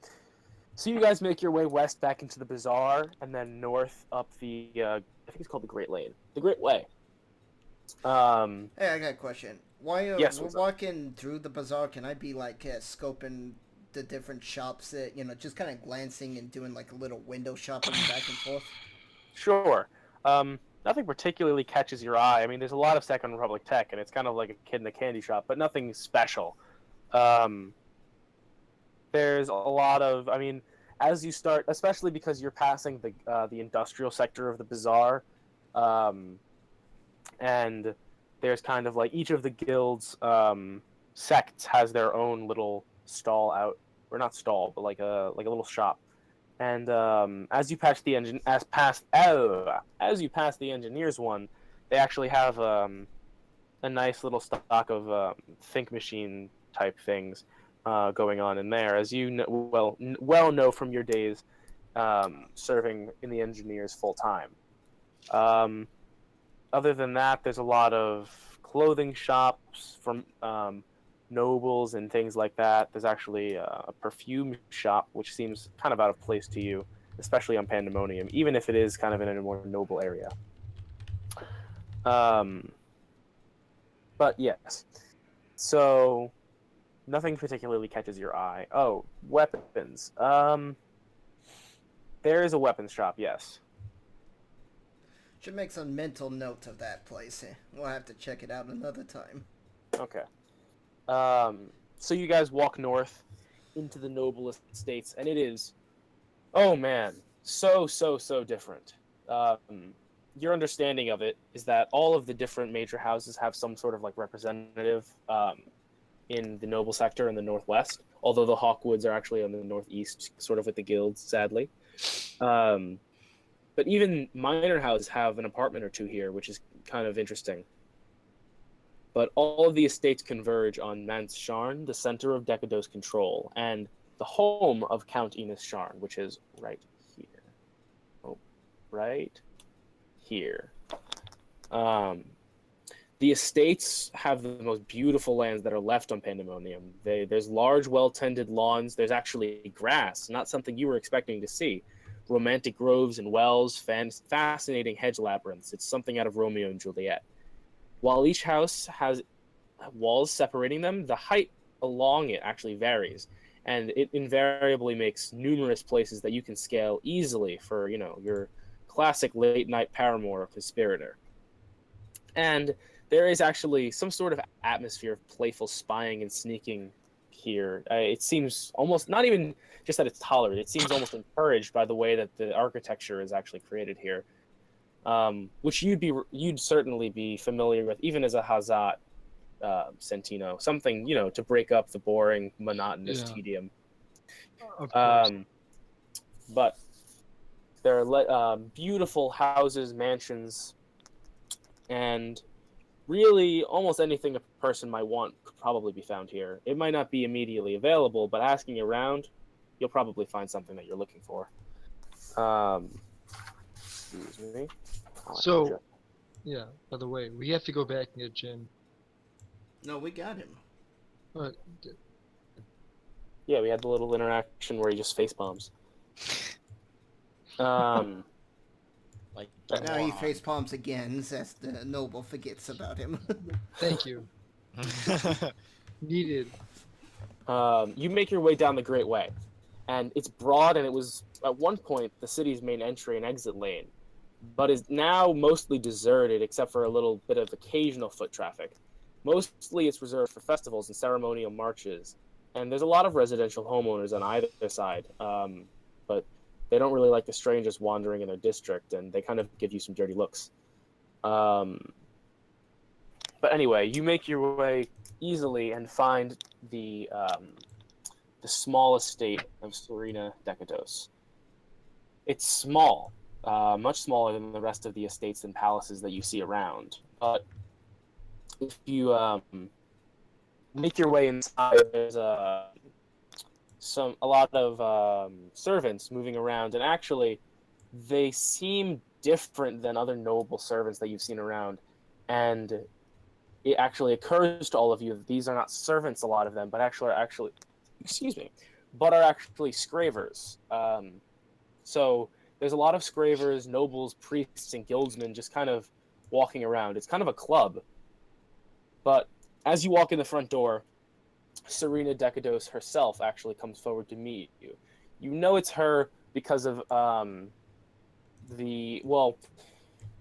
so you guys make your way west back into the bazaar, and then north up the, I think it's called the Great Lane, the Great Way. Hey, I got a question. While Yes, we're what's up? walking through the bazaar, can I be like scoping the different shops that just kind of glancing and doing like a little window shopping back and forth? Sure. Nothing particularly catches your eye. I mean, there's a lot of Second Republic tech, and it's kind of like a kid in a candy shop, but nothing special. There's a lot of, I mean, as you start, especially because you're passing the industrial sector of the bazaar, and there's kind of like each of the guilds sects has their own little stall out, or not stall, but like a little shop. And as you pass the as you pass the engineers one, they actually have a nice little stock of think machine type things going on in there, as you well know from your days serving in the engineers full time. Other than that, there's a lot of clothing shops from nobles and things like that. There's actually a perfume shop, which seems kind of out of place to you, especially on Pandemonium, even if it is kind of in a more noble area. But yes, so nothing particularly catches your eye. Oh, weapons. There is a weapons shop, yes. Should make some mental note of that place. We'll have to check it out another time. Okay. So you guys walk north into the noble estates, and it is, oh man, so different. Your understanding of it is that all of the different major houses have some sort of like representative in the noble sector in the northwest, although the Hawkwoods are actually on the northeast, sort of with the guilds, sadly. But even minor houses have an apartment or two here, which is kind of interesting. But all of the estates converge on Mance Sharn, the center of Decados control, and the home of Count Enos Sharn, which is right here. Oh, right here. The estates have the most beautiful lands that are left on Pandemonium. There's large, well-tended lawns. There's actually grass, not something you were expecting to see. Romantic groves and wells, fascinating hedge labyrinths. It's something out of Romeo and Juliet. While each house has walls separating them, the height along it actually varies. and it invariably makes numerous places that you can scale easily for, your classic late night paramour or conspirator. And there is actually some sort of atmosphere of playful spying and sneaking here. It seems almost not even just that it's tolerated. It seems almost encouraged by the way that the architecture is actually created here, which you'd certainly be familiar with, even as a Hazat Sentino. Something to break up the boring, monotonous Yeah. tedium. Of course. But there are beautiful houses, mansions, and really almost anything a person might want could probably be found here. It might not be immediately available, but asking around, you'll probably find something that you're looking for. Excuse me. So, yeah, by the way, we have to go back and get Jin. No, we got him. But Yeah, we had the little interaction where he just face bombs. Like Now he moron. face palms again as the noble forgets about him. thank you. Needed. You make your way down the Great Way, and it's broad, and it was at one point the city's main entry and exit lane, but is now mostly deserted except for a little bit of occasional foot traffic. Mostly it's reserved for festivals and ceremonial marches, and there's a lot of residential homeowners on either side, but they don't really like the strangers wandering in their district, and they kind of give you some dirty looks. But anyway, you make your way easily and find the small estate of Serena Decados. It's small, much smaller than the rest of the estates and palaces that you see around. But if you make your way inside, there's a lot of servants moving around, and actually, they seem different than other noble servants that you've seen around, and it actually occurs to all of you that these are not servants, a lot of them, but are actually scravers. So there's a lot of scravers, nobles, priests, and guildsmen just kind of walking around. It's kind of a club. But as you walk in the front door, Serena Decados herself actually comes forward to meet you. You know it's her because of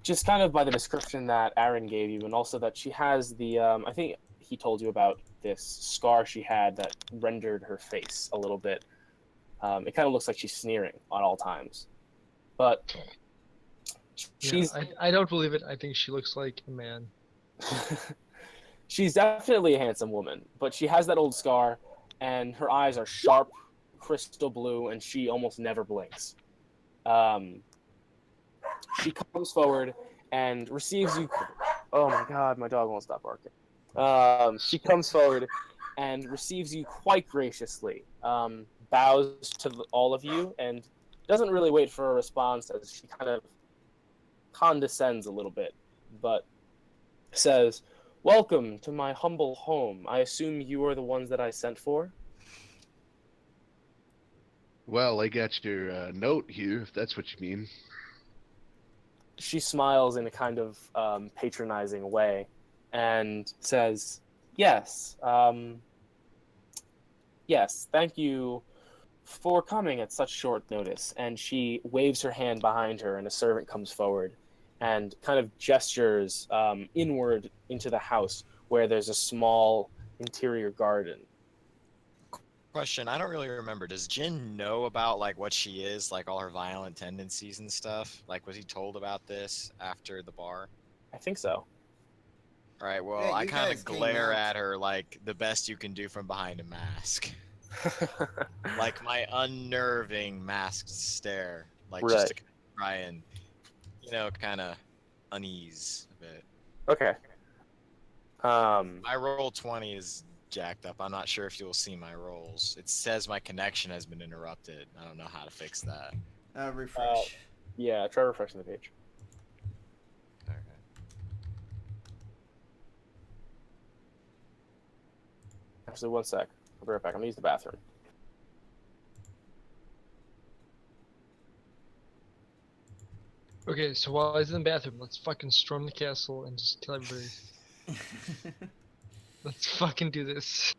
just kind of by the description that Aaron gave you, and also that she has the I think he told you about this scar she had that rendered her face a little bit. It kind of looks like she's sneering at all times, but she's I don't believe it. I think she looks like a man. she's definitely a handsome woman, but she has that old scar, and her eyes are sharp, crystal blue, and she almost never blinks. She comes forward and receives you. Oh my god, my dog won't stop barking. She comes forward and receives you quite graciously, bows to all of you, and doesn't really wait for a response as she kind of condescends a little bit, but says, "Welcome to my humble home. I assume you are the ones that I sent for?" Well, I got your note here, if that's what you mean. She smiles in a kind of patronizing way and says, "Yes, yes, thank you for coming at such short notice." And she waves her hand behind her, and a servant comes forward and kind of gestures inward into the house where there's a small interior garden. Question, I don't really remember. Does Jin know about like what she is, like all her violent tendencies and stuff? Like was he told about this after the bar? I think so. All right, well, Yeah, I you kind guys of came glare out. at her like the best you can do from behind a mask. Like my unnerving masked stare. Like just to try and, kind of unease a bit. Okay. My roll 20 is jacked up. I'm not sure if you'll see my rolls. It says my connection has been interrupted. I don't know how to fix that. Refresh. Yeah, try refreshing the page. Okay. Actually, one sec. I'll be right back. I'm gonna use the bathroom. Okay, so while he's in the bathroom, let's fucking storm the castle and just kill everybody. Let's fucking do this.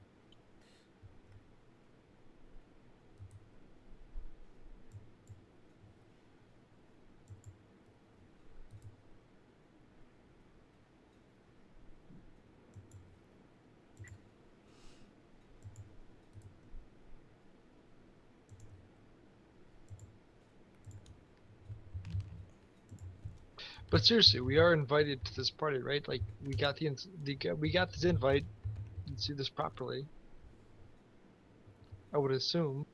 But seriously, we are invited to this party, right? Like we got we got this invite. Let's do this properly. I would assume.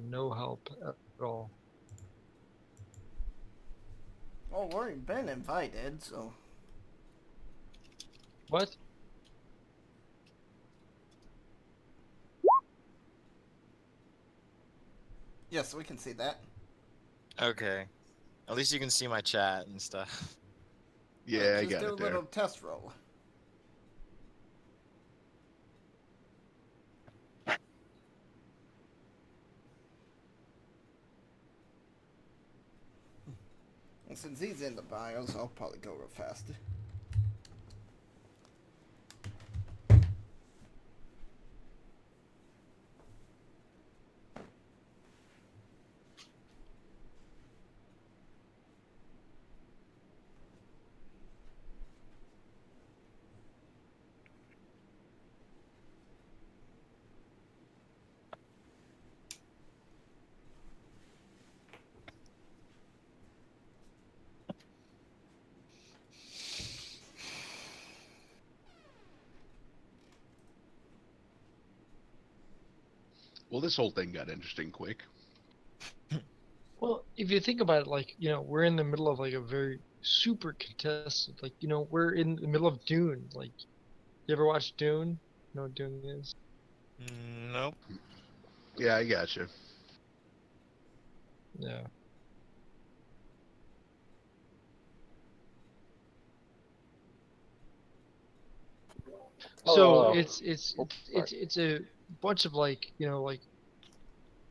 No help at all. Oh, we've been invited, so. What? Yes, we can see that. Okay. At least you can see my chat and stuff. Yeah, I Just got do it a there. little test roll. And since he's in the bios, I'll probably go real fast. Well, this whole thing got interesting quick. Well, if you think about it, like, we're in the middle of like a very super contested, like, we're in the middle of Dune. Like, you ever watch Dune? You know what Dune is? Nope. Yeah, I got you. Yeah. So Oh. it's a bunch of like, like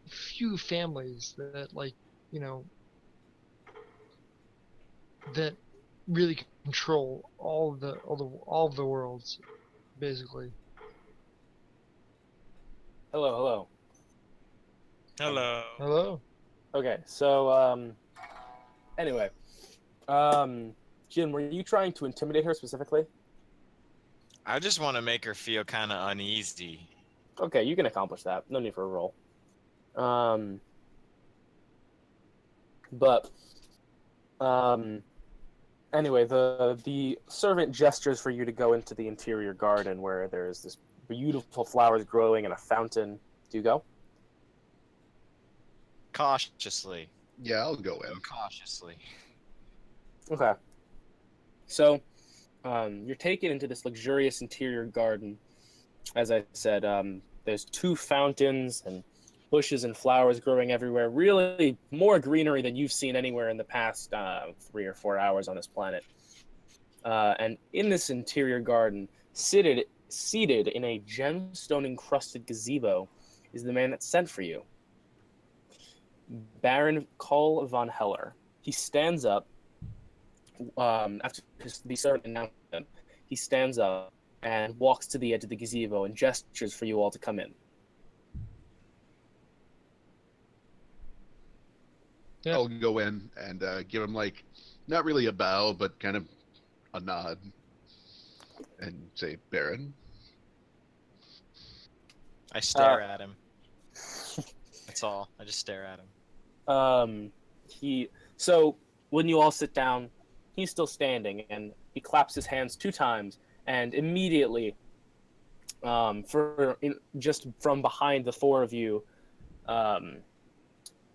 few families that like, that really control all the worlds, basically. Hello. Hello. Hello. Okay, so anyway, Jin, were you trying to intimidate her specifically? I just want to make her feel kind of uneasy. Okay, you can accomplish that. No need for a roll. But anyway, the servant gestures for you to go into the interior garden where there's this beautiful flowers growing and a fountain. Do you go? Cautiously. Yeah, I'll go in. Cautiously. Okay. So, you're taken into this luxurious interior garden. As I said, there's 2 fountains and bushes and flowers growing everywhere. Really more greenery than you've seen anywhere in the past 3 or 4 hours on this planet. And in this interior garden, seated in a gemstone-encrusted gazebo, is the man that sent for you, Baron Kull von Heller. He stands up after the servant announced him. He stands up and walks to the edge of the gazebo and gestures for you all to come in. Yeah. I'll go in and give him like, not really a bow, but kind of a nod, and say, Baron. I stare at him. That's all. I just stare at him. So when you all sit down, he's still standing and he claps his hands 2 times, and immediately, just from behind the 4 of you,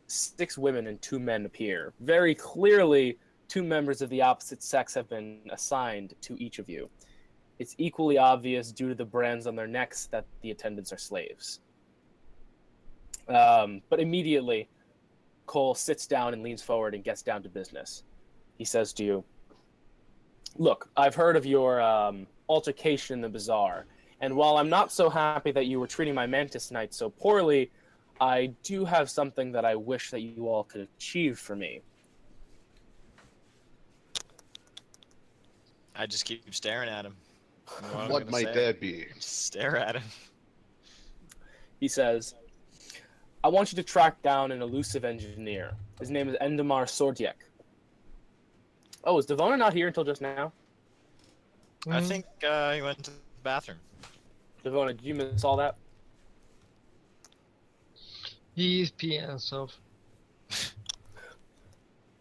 6 women and 2 men appear. Very clearly, 2 members of the opposite sex have been assigned to each of you. It's equally obvious due to the brands on their necks that the attendants are slaves. But immediately, Cole sits down and leans forward and gets down to business. He says to you, "Look, I've heard of your altercation in the bazaar, and while I'm not so happy that you were treating my Mantis Knight so poorly, I do have something that I wish that you all could achieve for me." I just keep staring at him. You know What I'm gonna might say? that be? Just stare at him. He says, "I want you to track down an elusive engineer. His name is Endemar Sordiek." Oh, is Devona not here until just now? I think he went to the bathroom. Devona, did you miss all that? He's peeing himself.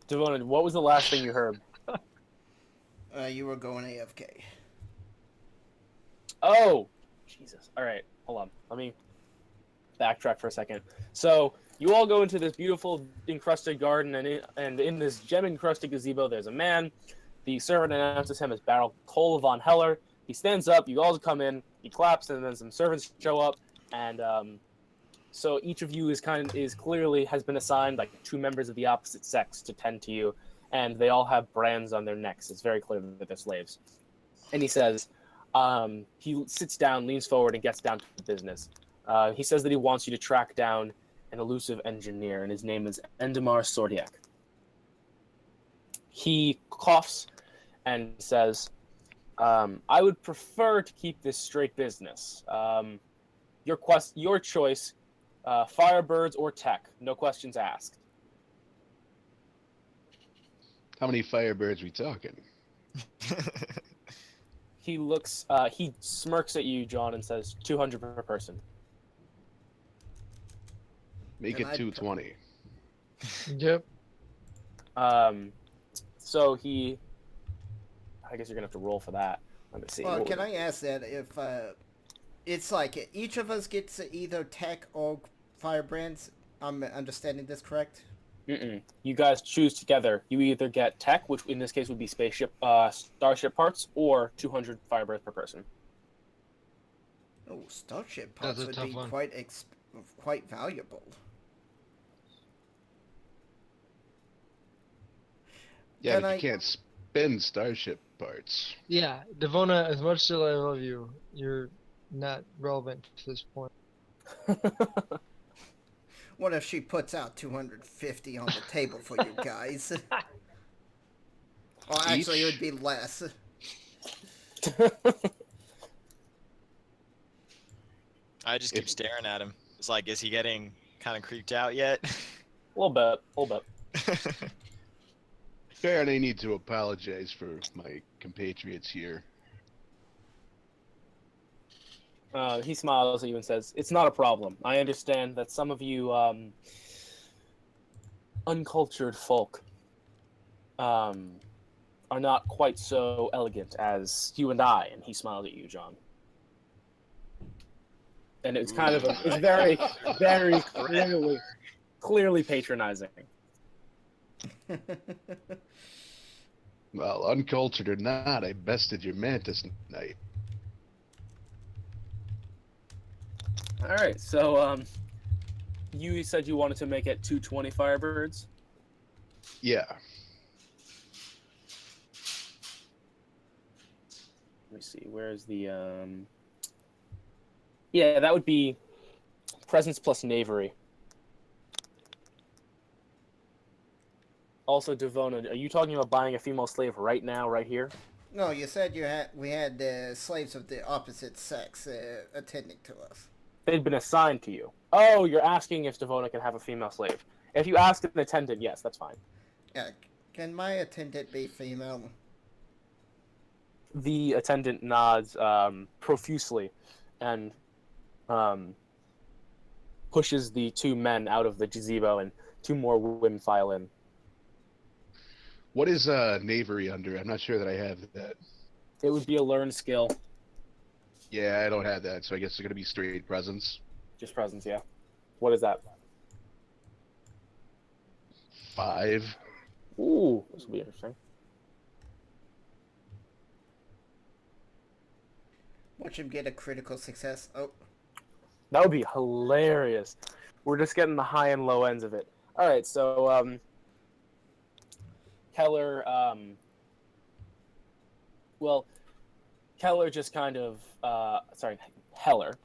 Devona, what was the last thing you heard? You were going AFK. Oh, Jesus. All right, hold on. Let me backtrack for a second. So you all go into this beautiful encrusted garden, and in this gem-encrusted gazebo, there's a man. The servant announces him as Baron Cole von Heller. He stands up. You all come in. He claps, and then some servants show up, and so each of you is clearly has been assigned like two members of the opposite sex to tend to you, and they all have brands on their necks. It's very clear that they're slaves. And he says, he sits down, leans forward, and gets down to business. He says that he wants you to track down an elusive engineer, and his name is Endemar Sordiak. He coughs and says, I would prefer to keep this straight business. Your choice, Firebirds or Tech, no questions asked. How many Firebirds we talking? He smirks at you, John, and says 200 per person. Make And it 220. Yep. So I guess you're gonna have to roll for that. Let me see. Well, can I ask that if it's like each of us gets either Tech or Firebrands? I'm understanding this correct? Mm-mm. You guys choose together. You either get Tech, which in this case would be starship parts, or 200 Firebirds per person. Oh, starship That's parts a would tough be one. quite valuable. Yeah, Can but I- you can't spend Starship parts. Yeah, Devona, as much as I love you, you're not relevant to this point. What if she puts out 250 on the table for you guys? Or actually, it would be less. I just keep staring at him. It's like, is he getting kind of creeped out yet? A little bit. Fair, and I need to apologize for my compatriots here. He smiles at you and says, "It's not a problem. I understand that some of you uncultured folk are not quite so elegant as you and I." And he smiled at you, John. And it's kind of it's very, very clearly patronizing. Well, uncultured or not, I bested your mantis tonight. All right, so you said you wanted to make it 220 Firebirds. Yeah. Let me see. Where's the Yeah, that would be presence plus knavery. Also, Devona, are you talking about buying a female slave right now, right here? No, you said we had slaves of the opposite sex attending to us. They'd been assigned to you. Oh, you're asking if Devona can have a female slave. If you ask an attendant, yes, that's fine. Yeah, can my attendant be female? The attendant nods profusely and pushes the two men out of the gazebo, and two more women file in. What is knavery under? I'm not sure that I have that. It would be a learned skill. Yeah, I don't have that, so I guess it's gonna be straight presence. Just presence, yeah. What is that? 5. Ooh, this will be interesting. Watch him get a critical success. Oh, That would be hilarious. We're just getting the high and low ends of it. All right, so Keller, Keller just kind of, Heller.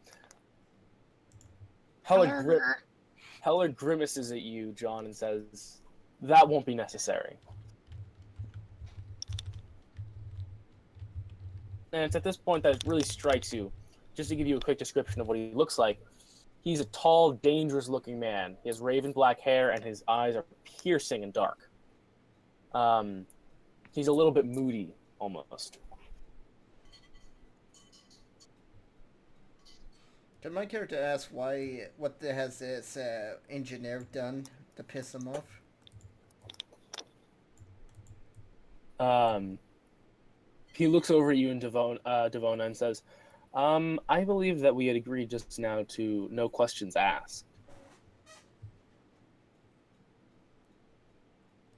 Heller grimaces at you, John, and says, "That won't be necessary." And it's at this point that it really strikes you. Just to give you a quick description of what he looks like, he's a tall, dangerous-looking man. He has raven black hair, and his eyes are piercing and dark. He's a little bit moody, almost. Did my character ask has this engineer done to piss him off? He looks over at you and Devona and says, I believe that we had agreed just now to no questions asked.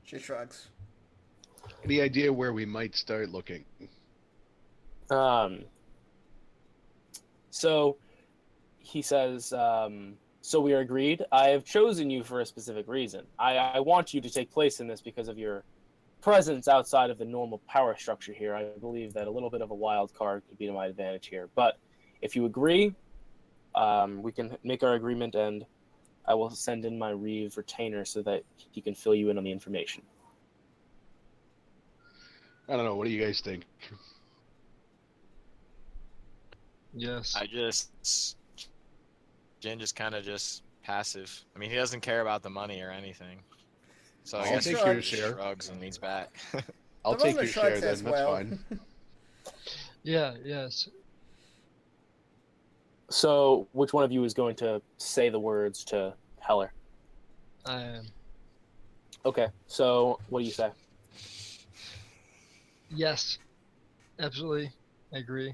She shrugs. Any idea where we might start looking? So he says, so we are agreed. I have chosen you for a specific reason. I want you to take place in this because of your presence outside of the normal power structure here. I believe that a little bit of a wild card could be to my advantage here. But if you agree, we can make our agreement, and I will send in my Reeve retainer so that he can fill you in on the information. I don't know. What do you guys think? Yes. Jin just kind of just passive. I mean, he doesn't care about the money or anything. So I I'll guess take he your just share. shrugs and leans back. I'll The take Roman your share shrugs then. as That's well. fine. Yeah. Yes. So which one of you is going to say the words to Heller? I am. Okay, so what do you say? Yes. Absolutely. I agree.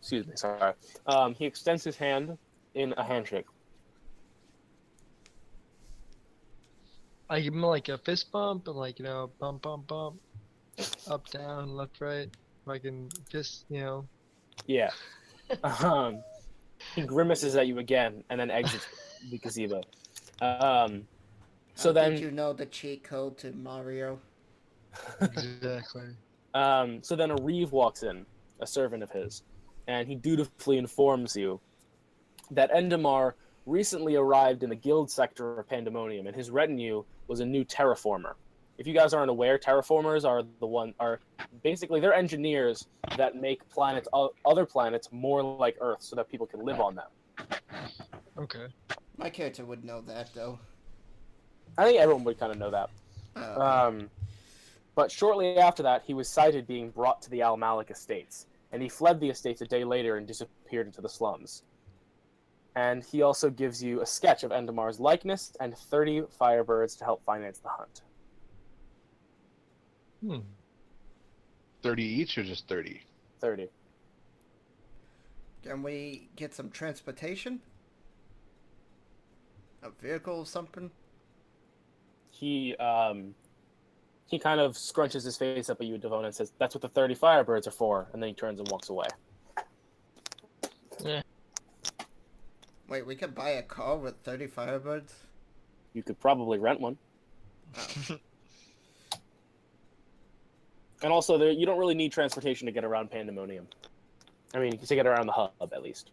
Excuse me, sorry. He extends his hand in a handshake. I give him like a fist bump and like, bump, bump, bump, up, down, left, right. Like in fist, Yeah. He grimaces at you again and then exits the gazebo. So How then, did you know the cheat code to Mario? Exactly. so then a Reeve walks in, a servant of his, and he dutifully informs you that Endemar recently arrived in the guild sector of Pandemonium, and his retinue was a new terraformer. If you guys aren't aware, terraformers are basically they're engineers that make other planets more like Earth, so that people can live on them. Okay. My character would know that, though. I think everyone would kind of know that. Okay. But shortly after that, he was sighted being brought to the Al Malik estates, and he fled the estates a day later and disappeared into the slums. And he also gives you a sketch of Endemar's likeness and 30 firebirds to help finance the hunt. 30 each or just 30? 30. Can we get some transportation? A vehicle or something? He kind of scrunches his face up at you, Devona, and says, "That's what the 30 firebirds are for," and then he turns and walks away. Yeah. Wait, we could buy a car with 30 Firebirds? You could probably rent one. Oh. And also, you don't really need transportation to get around Pandemonium. I mean, you can take it around the hub, at least.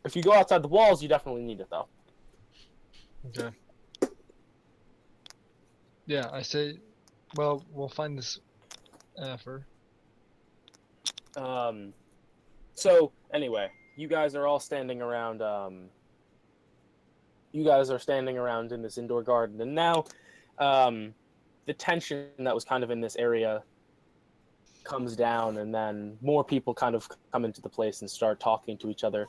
If you go outside the walls, you definitely need it, though. Okay. Yeah, I say, well, we'll find this after. So, anyway, you guys are all standing around, you guys are standing around in this indoor garden, and now, the tension that was kind of in this area comes down, and then more people kind of come into the place and start talking to each other,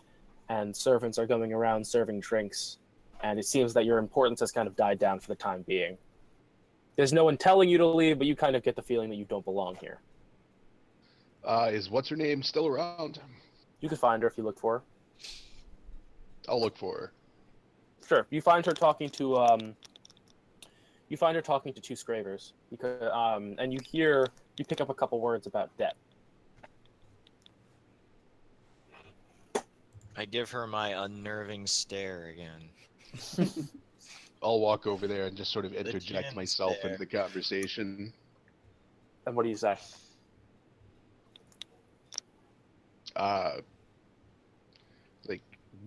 and servants are going around serving drinks, and it seems that your importance has kind of died down for the time being. There's no one telling you to leave, but you kind of get the feeling that you don't belong here. Is what's her name still around? You can find her if you look for her. I'll look for her. Sure. You find her talking to two Scravers, because and you pick up a couple words about debt. I give her my unnerving stare again. I'll walk over there and just sort of interject chin myself stare. into the conversation. And what do you say? Like,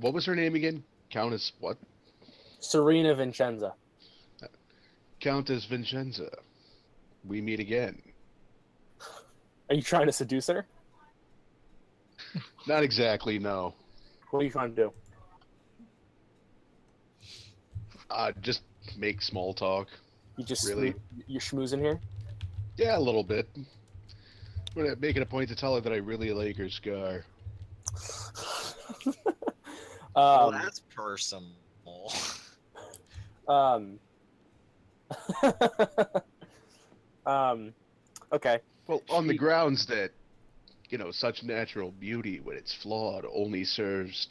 what was her name again? Countess what? Serena Vincenza. Countess Vincenza. We meet again. Are you trying to seduce her? Not exactly, no. What are you trying to do? Just make small talk. You just Really? you're schmoozing here? Yeah, a little bit. making a point to tell her that I really like her scar. Well, that's personal. Okay. Well, on the grounds that, such natural beauty, when it's flawed, only serves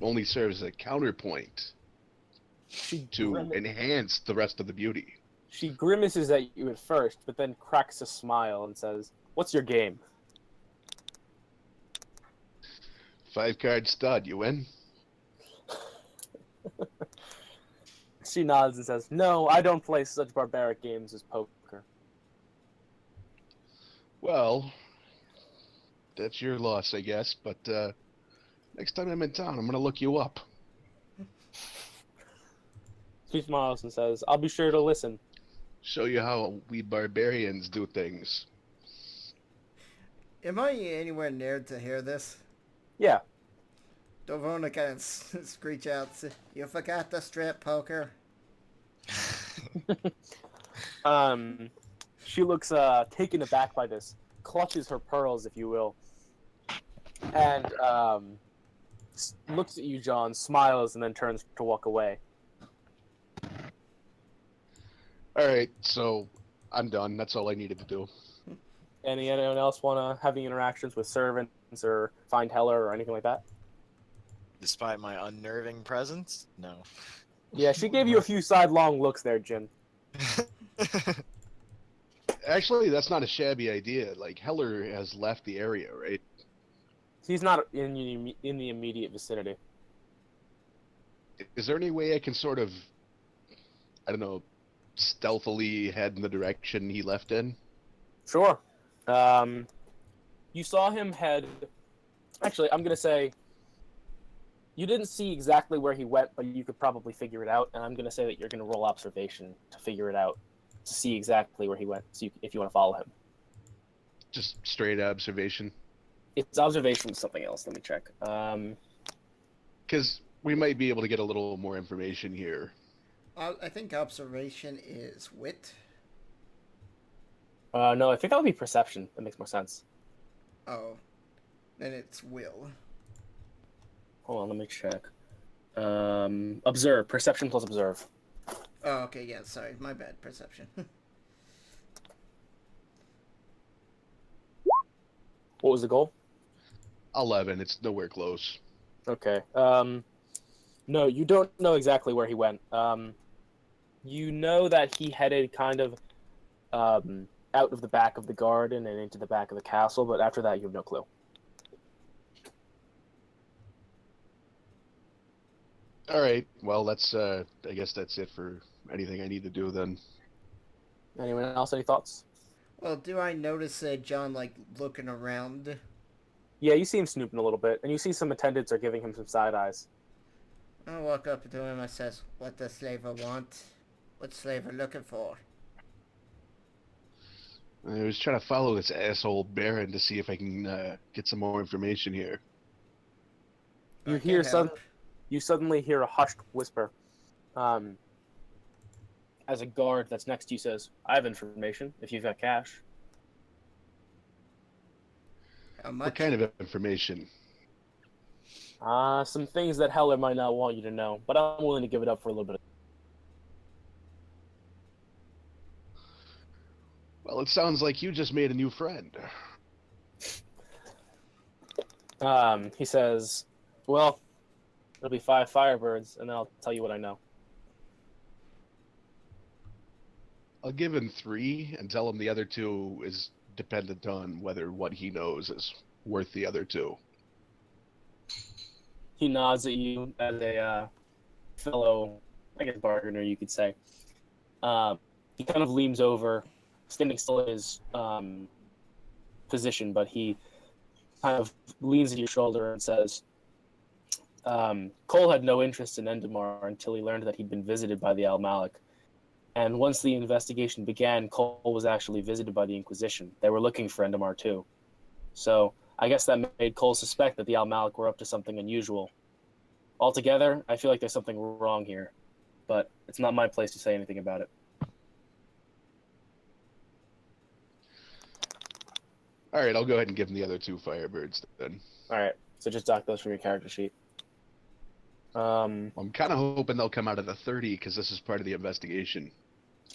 as a counterpoint to enhance the rest of the beauty. She grimaces at you at first, but then cracks a smile and says, "What's your game?" 5-card stud, you win? She nods and says, "No, I don't play such barbaric games as poker." Well, that's your loss, I guess, but next time I'm in town, I'm going to look you up. She smiles and says, "I'll be sure to listen." Show you how we barbarians do things. Am I anywhere near to hear this? Yeah. Dorvona kind of screech out, "You forgot the strip poker." She looks taken aback by this, clutches her pearls, if you will, and looks at you, John, smiles, and then turns to walk away. All right, so I'm done. That's all I needed to do. Anyone else want to have any interactions with servants or find Heller or anything like that? Despite my unnerving presence? No. Yeah, she gave you a few sidelong looks there, Jin. Actually, that's not a shabby idea. Like, Heller has left the area, right? He's not in the immediate vicinity. Is there any way I can sort of, I don't know, stealthily head in the direction he left in? Sure. You saw him head... Actually, I'm going to say... You didn't see exactly where he went, but you could probably figure it out, and I'm going to say that you're going to roll observation to figure it out, to see exactly where he went, so if you want to follow him. Just straight observation? It's observation with something else. Let me check. Because we might be able to get a little more information here. I think observation is wit. No, I think that would be perception. That makes more sense. Oh. Then it's will. Hold on, let me check. Observe. Perception plus observe. Oh, okay, yeah, sorry. My bad. Perception. What was the goal? 11. It's nowhere close. Okay. No, you don't know exactly where he went. You know that he headed kind of out of the back of the garden and into the back of the castle, but after that, you have no clue. All right. Well, that's. I guess that's it for anything I need to do then. Anyone else? Any thoughts? Well, do I notice John, like, looking around? Yeah, you see him snooping a little bit, and you see some attendants are giving him some side eyes. I walk up to him and says, "What does Slaver want? What's Slaver looking for?" I was trying to follow this asshole Baron to see if I can get some more information here. You I hear can't help. You suddenly hear a hushed whisper. As a guard that's next to you says, "I have information if you've got cash." How much? What kind of information? Some things that Heller might not want you to know, but I'm willing to give it up for a little bit. Well, it sounds like you just made a new friend. He says, "Well, it'll be 5 Firebirds, and then I'll tell you what I know." I'll give him 3 and tell him the other 2 is dependent on whether what he knows is worth the other 2. He nods at you as a fellow, I guess, bargainer, you could say. He kind of leans over, standing still in his position, but he kind of leans at your shoulder and says, Cole had no interest in Endemar until he learned that he'd been visited by the Al-Malik. And once the investigation began, Cole was actually visited by the Inquisition. They were looking for Endemar too. So I guess that made Cole suspect that the Al-Malik were up to something unusual. Altogether, I feel like there's something wrong here, but it's not my place to say anything about it. All right, I'll go ahead and give him the other 2 Firebirds then. All right, so just dock those from your character sheet. I'm kind of hoping they'll come out of the 30 because this is part of the investigation.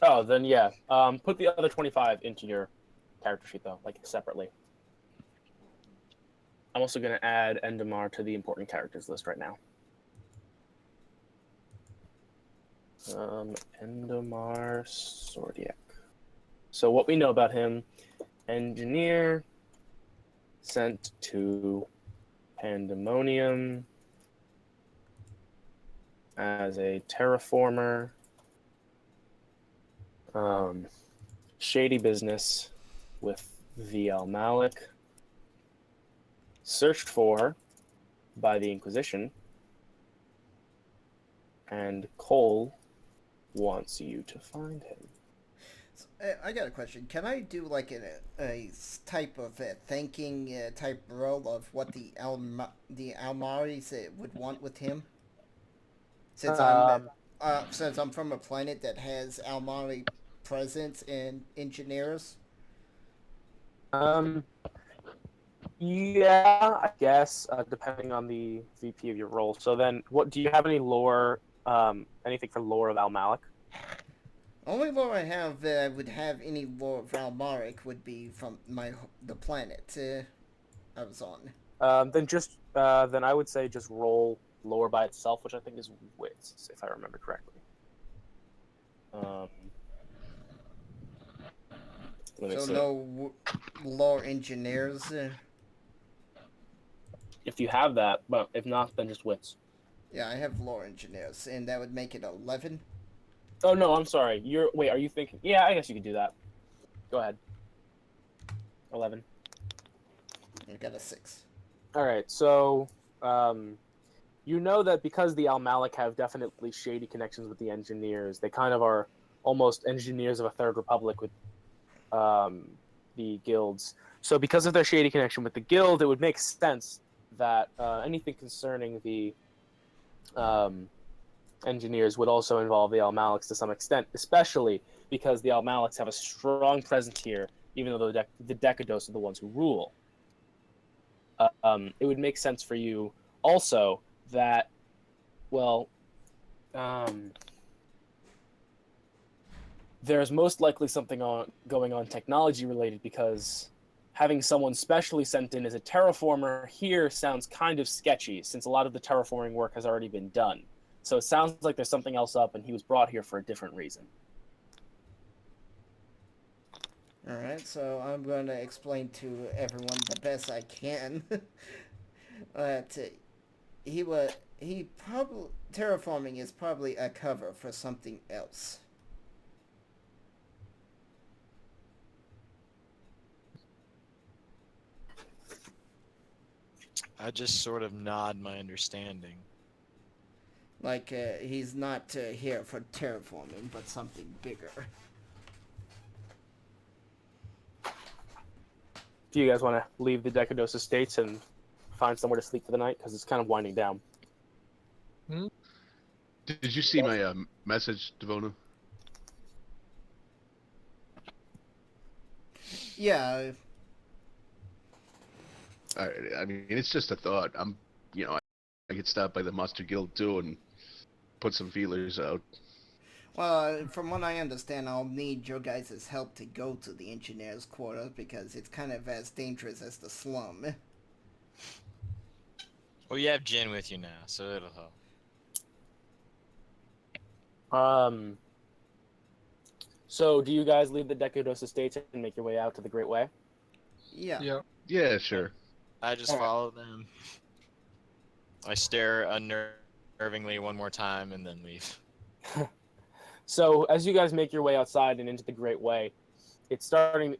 Oh, then yeah. Put the other 25 into your character sheet though, like separately. I'm also going to add Endemar to the important characters list right now. Endemar Sordiak. So what we know about him: engineer, sent to Pandemonium as a terraformer, shady business with VL Malik, searched for by the Inquisition, and Cole wants you to find him. I got a question. Can I do like a type of thinking type role of what the Almaris would want with him? Since I'm from a planet that has Almari presence and engineers. Yeah, I guess depending on the VP of your role. So then, what do you have any lore? Anything for lore of Al Malik? Only lore I have that I would have any lore of Almaric would be from the planet I was on. Then I would say just roll lore by itself, which I think is wits, if I remember correctly. So no lore engineers. If you have that, but if not, then just wits. Yeah, I have lore engineers, and that would make it 11. Oh no, I'm sorry. Are you thinking? Yeah, I guess you could do that. Go ahead. 11. I got a 6. All right, so you know that because the Al Malik have definitely shady connections with the engineers, they kind of are almost engineers of a third republic with the guilds. So because of their shady connection with the guild, it would make sense that anything concerning the engineers would also involve the Al Maliks to some extent, especially because the Al Maliks have a strong presence here, even though the Decados are the ones who rule. It would make sense for you also that, there's most likely something going on technology related, because having someone specially sent in as a terraformer here sounds kind of sketchy, since a lot of the terraforming work has already been done. So it sounds like there's something else up, and he was brought here for a different reason. Alright, so I'm going to explain to everyone the best I can that terraforming is probably a cover for something else. I just sort of nod my understanding. Like, he's not here for terraforming, but something bigger. Do you guys want to leave the Decados Estates and find somewhere to sleep for the night? Because it's kind of winding down. Did you see my message, Devona? Yeah. I mean, it's just a thought. I could stop by the Muster Guild too and put some feelers out. Well, from what I understand, I'll need your guys' help to go to the engineer's quarters because it's kind of as dangerous as the slum. Well, you have Jin with you now, so it'll help. So do you guys leave the Decados Estates and make your way out to the Great Way? Yeah. Yeah. Yeah, sure. I just follow them. I stare unnervingly one more time and then leave. So as you guys make your way outside and into the Great Way, it's coming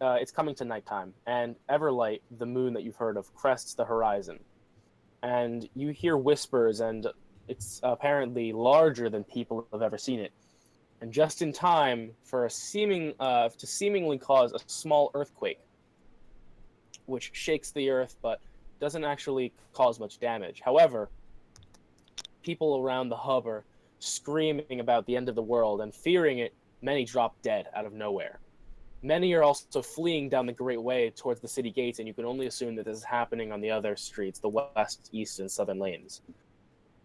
to nighttime, and Everlight, the moon that you've heard of, crests the horizon. And you hear whispers, and it's apparently larger than people have ever seen it. And just in time for to seemingly cause a small earthquake, which shakes the earth but doesn't actually cause much damage. However, people around the hub are screaming about the end of the world, and fearing it, many drop dead out of nowhere. Many are also fleeing down the Great Way towards the city gates, and you can only assume that this is happening on the other streets, the west, east, and southern lanes.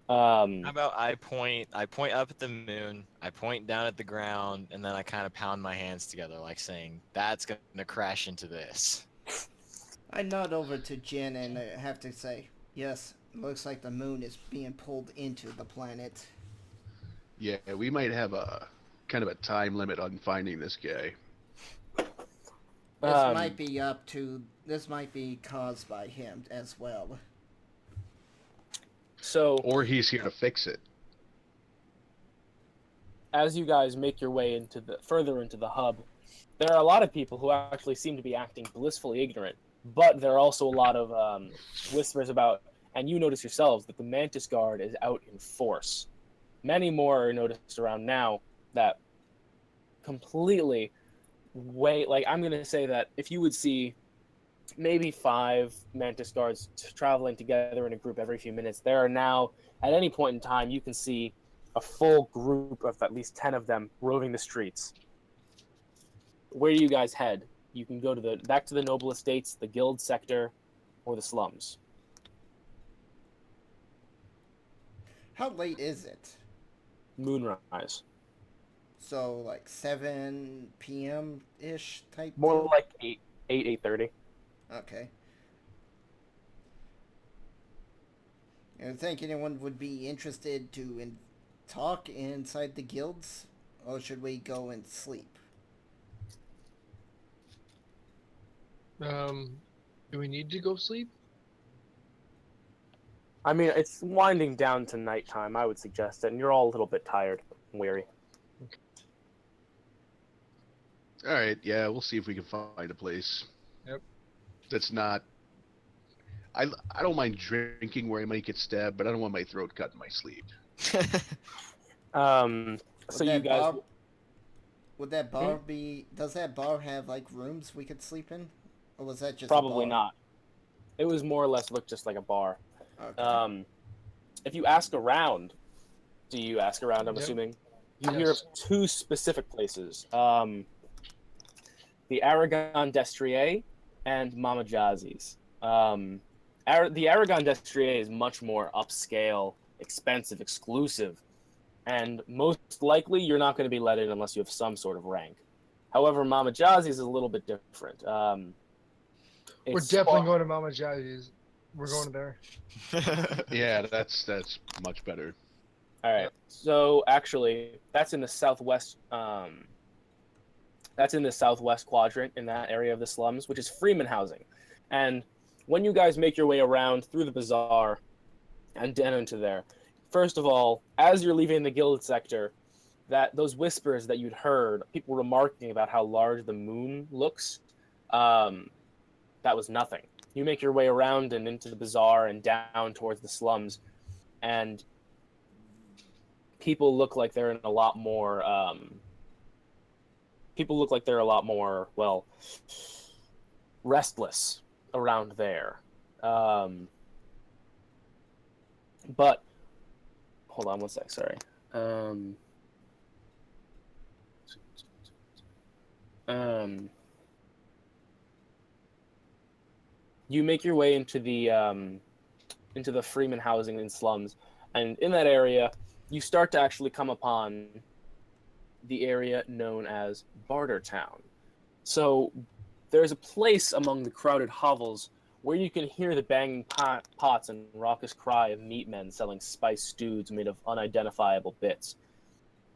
How about I point up at the moon, I point down at the ground, and then I kind of pound my hands together, like saying, "That's gonna crash into this." I nod over to Jin and have to say, yes, looks like the moon is being pulled into the planet. Yeah, we might have a kind of a time limit on finding this guy. This might be caused by him as well. So, Or he's here to fix it. as you guys make your way further into the hub, there are a lot of people who actually seem to be acting blissfully ignorant, but there are also a lot of whispers about, and you notice yourselves that the Mantis Guard is out in force. Many more are noticed around now that completely I'm going to say that if you would see maybe 5 Mantis Guards traveling together in a group every few minutes, there are now, at any point in time, you can see a full group of at least 10 of them roving the streets. Where do you guys head? You can go back to the noble estates, the guild sector, or the slums. How late is it? Moonrise. So, like 7 p.m. ish type More deal? like 8:30. Okay. I think anyone would be interested to talk inside the guilds, or should we go and sleep? Do we need to go sleep? I mean, it's winding down to nighttime, I would suggest it, and you're all a little bit tired and weary. All right, yeah, we'll see if we can find a place. Yep. That's not. I don't mind drinking where I might get stabbed, but I don't want my throat cut in my sleep. So you guys. Would that bar be? Does that bar have like rooms we could sleep in, or was that just Probably a bar? not. It was more or less looked just like a bar. Okay. If you ask around, do you ask around? I'm Yep. assuming you Yes. hear of 2 specific places: the Aragon d'Estrier and Mama Jazzy's. The Aragon d'Estrier is much more upscale, expensive, exclusive, and most likely you're not going to be let in unless you have some sort of rank. However, Mama Jazzy's is a little bit different. We're It's definitely far- going to Mama Jazzy's. We're going there. Yeah, that's much better. All right. So actually, that's in the southwest. That's in the southwest quadrant in that area of the slums, which is Freeman housing. And when you guys make your way around through the bazaar and down into there, first of all, as you're leaving the guild sector, those whispers that you'd heard, people remarking about how large the moon looks, that was nothing. You make your way around and into the bazaar and down towards the slums, and people look like they're in a lot more. People look like they're a lot more, well, restless around there. But hold on one sec. Sorry. You make your way into the Freeman housing and slums, and in that area, you start to actually come upon the area known as Bartertown. So there's a place among the crowded hovels where you can hear the banging pots and raucous cry of meat men selling spiced stews made of unidentifiable bits.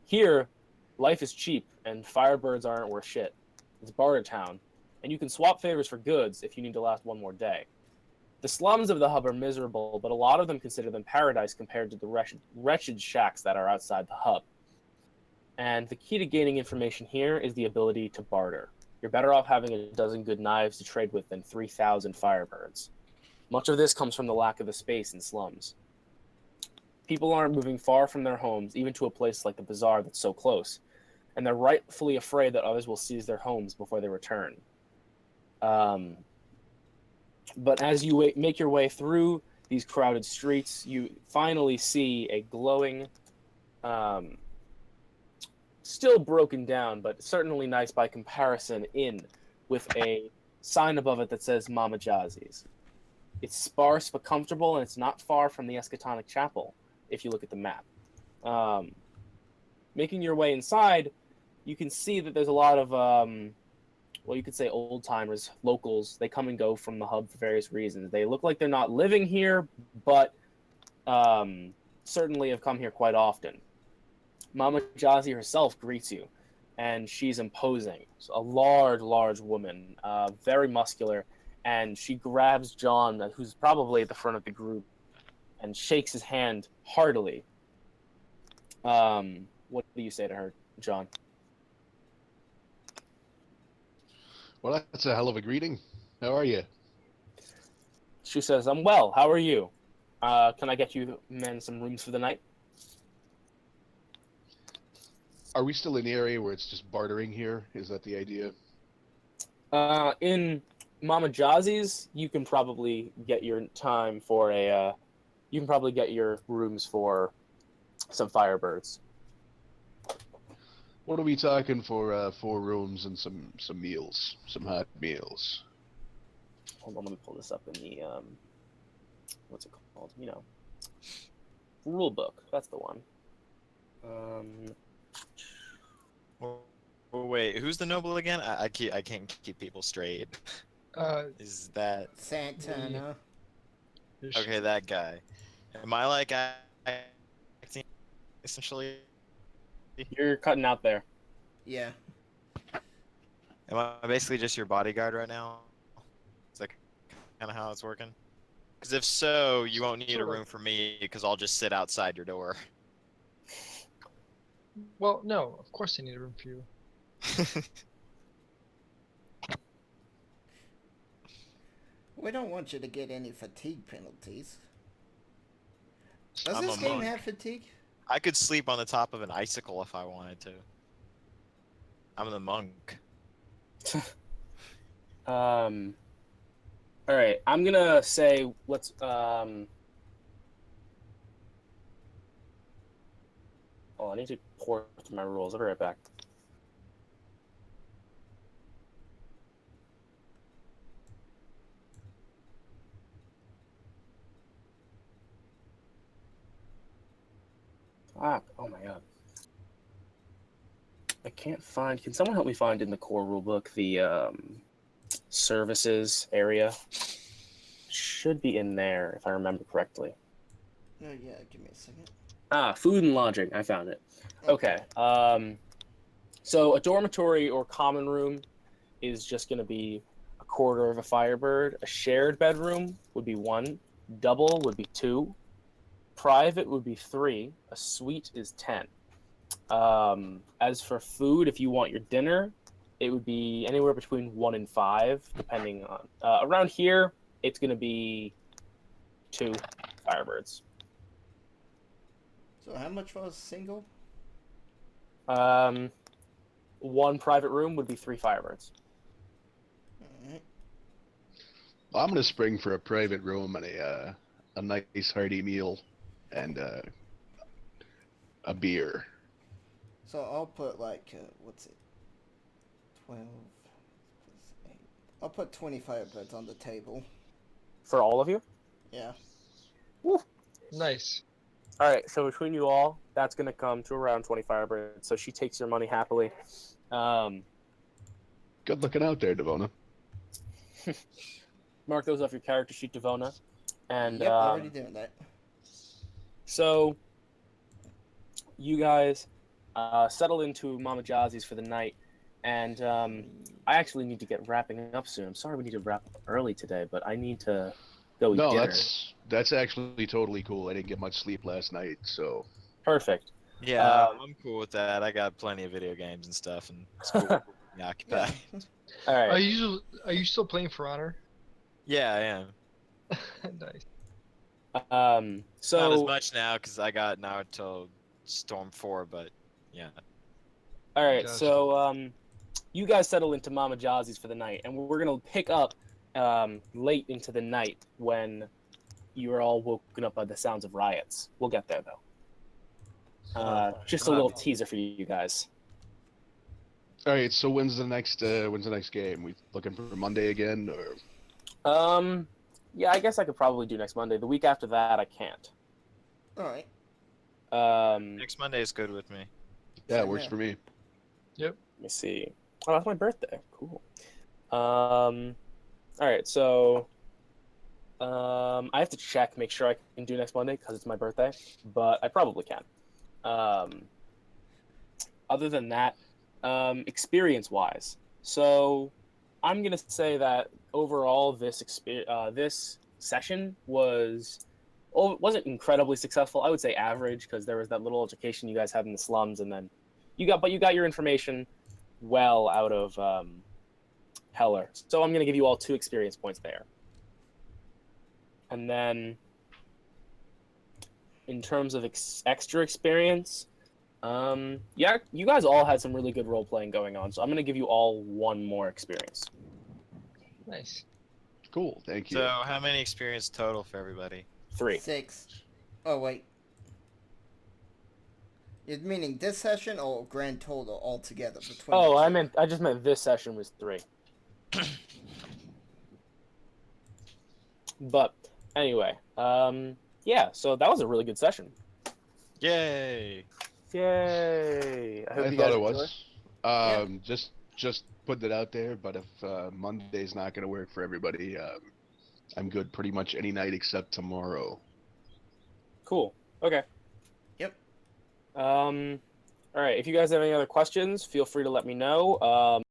Here, life is cheap and firebirds aren't worth shit. It's Bartertown, and you can swap favors for goods if you need to last one more day. The slums of the hub are miserable, but a lot of them consider them paradise compared to the wretched shacks that are outside the hub. And the key to gaining information here is the ability to barter. You're better off having a dozen good knives to trade with than 3,000 firebirds. Much of this comes from the lack of the space in slums. People aren't moving far from their homes, even to a place like the bazaar that's so close, and they're rightfully afraid that others will seize their homes before they return. But as you make your way through these crowded streets, you finally see a glowing still broken down, but certainly nice by comparison, inn with a sign above it that says Mama Jazzy's. It's sparse but comfortable, and it's not far from the Eschatonic Chapel, if you look at the map. Making your way inside, you can see that there's a lot of, well, you could say old-timers, locals. They come and go from the hub for various reasons. They look like they're not living here, but certainly have come here quite often. Mama Jazzy herself greets you, and she's imposing. A large, large woman, very muscular, and she grabs John, who's probably at the front of the group, and shakes his hand heartily. What do you say to her, John? Well, that's a hell of a greeting. How are you? She says, I'm well. How are you? Can I get you men some rooms for the night? Are we still in the area where it's just bartering here? Is that the idea? In Mama Jazzy's, you can probably get your time for a. You can probably get your rooms for some Firebirds. What are we talking for 4 rooms and some meals, some hot meals? Hold on, let me pull this up in the what's it called? You know, rule book. That's the one. Oh, wait, who's the noble again? I can't keep people straight. Is that Santana. okay? That guy. Am I like acting essentially? You're cutting out there. Yeah. Am I basically just your bodyguard right now? Is that kind of how it's working? Because if so, you won't need a room for me because I'll just sit outside your door. Well, no, of course I need a room for you. We don't want you to get any fatigue penalties. Does I'm this a game monk. have fatigue? I could sleep on the top of an icicle if I wanted to. I'm the monk. All right, I'm gonna say let's Oh, I need to pour through my rules. I'll be right back. Ah, oh my god. I can't find. Can someone help me find in the core rulebook the services area? Should be in there if I remember correctly. Oh yeah, give me a second. Ah, food and lodging. I found it. Okay. So a dormitory or common room is just going to be a quarter of a Firebird. A shared bedroom would be 1. Double would be 2. Private would be 3. A suite is 10. As for food, if you want your dinner, it would be anywhere between 1 and 5, depending on. Around here, it's going to be 2 Firebirds. So how much for a single? 1 private room would be 3 Firebirds. Alright. Well, I'm gonna spring for a private room and a nice hearty meal, and a beer. So I'll put like, what's it? 12 plus 8. I'll put 20 Firebirds on the table. For all of you? Yeah. Nice. All right, so between you all, that's going to come to around 20 Firebirds. So she takes your money happily. Good looking out there, Devona. Mark those off your character sheet, Devona. And Yep, already doing that. so you guys settle into Mama Jazzy's for the night. And I actually need to get wrapping up soon. I'm sorry we need to wrap up early today, but I need to go eat No, dinner. that's actually totally cool. I didn't get much sleep last night, so Perfect. Yeah, I'm cool with that. I got plenty of video games and stuff, and it's cool. Keeping me occupied. All right. Are you still playing For Honor? Yeah, I am. Nice. So Not as much now because I got now till Storm 4, but yeah. all right, Gotcha. so you guys settle into Mama Jazzy's for the night, and we're gonna pick up late into the night when you are all woken up by the sounds of riots. We'll get there though. Just a little teaser for you guys. All right. So when's the next game? We looking for Monday again, or Yeah, I guess I could probably do next Monday. The week after that, I can't. All right. Next Monday is good with me. yeah, it Same works here. for me. Let me see. Oh, that's my birthday. Cool. All right, so I have to check, make sure I can do next Monday because it's my birthday, but I probably can. Other than that, experience-wise, so I'm gonna say that overall this this session wasn't incredibly successful. I would say average because there was that little education you guys had in the slums, and then you got your information well out of Heller. So I'm gonna give you all 2 experience points there. And then in terms of extra experience, yeah, you guys all had some really good role playing going on. So I'm gonna give you all 1 more experience. Nice. Cool. Thank you. So how many experience total for everybody? 3. 6. Oh wait. You're meaning this session or grand total altogether between? Oh, the two? I just meant this session was 3. But anyway, yeah. So that was a really good session. Yay! Yay! I hope I you thought guys it enjoyed. was. Just putting it out there. But if Monday's not going to work for everybody, I'm good pretty much any night except tomorrow. Cool. Okay. Yep. All right. If you guys have any other questions, feel free to let me know.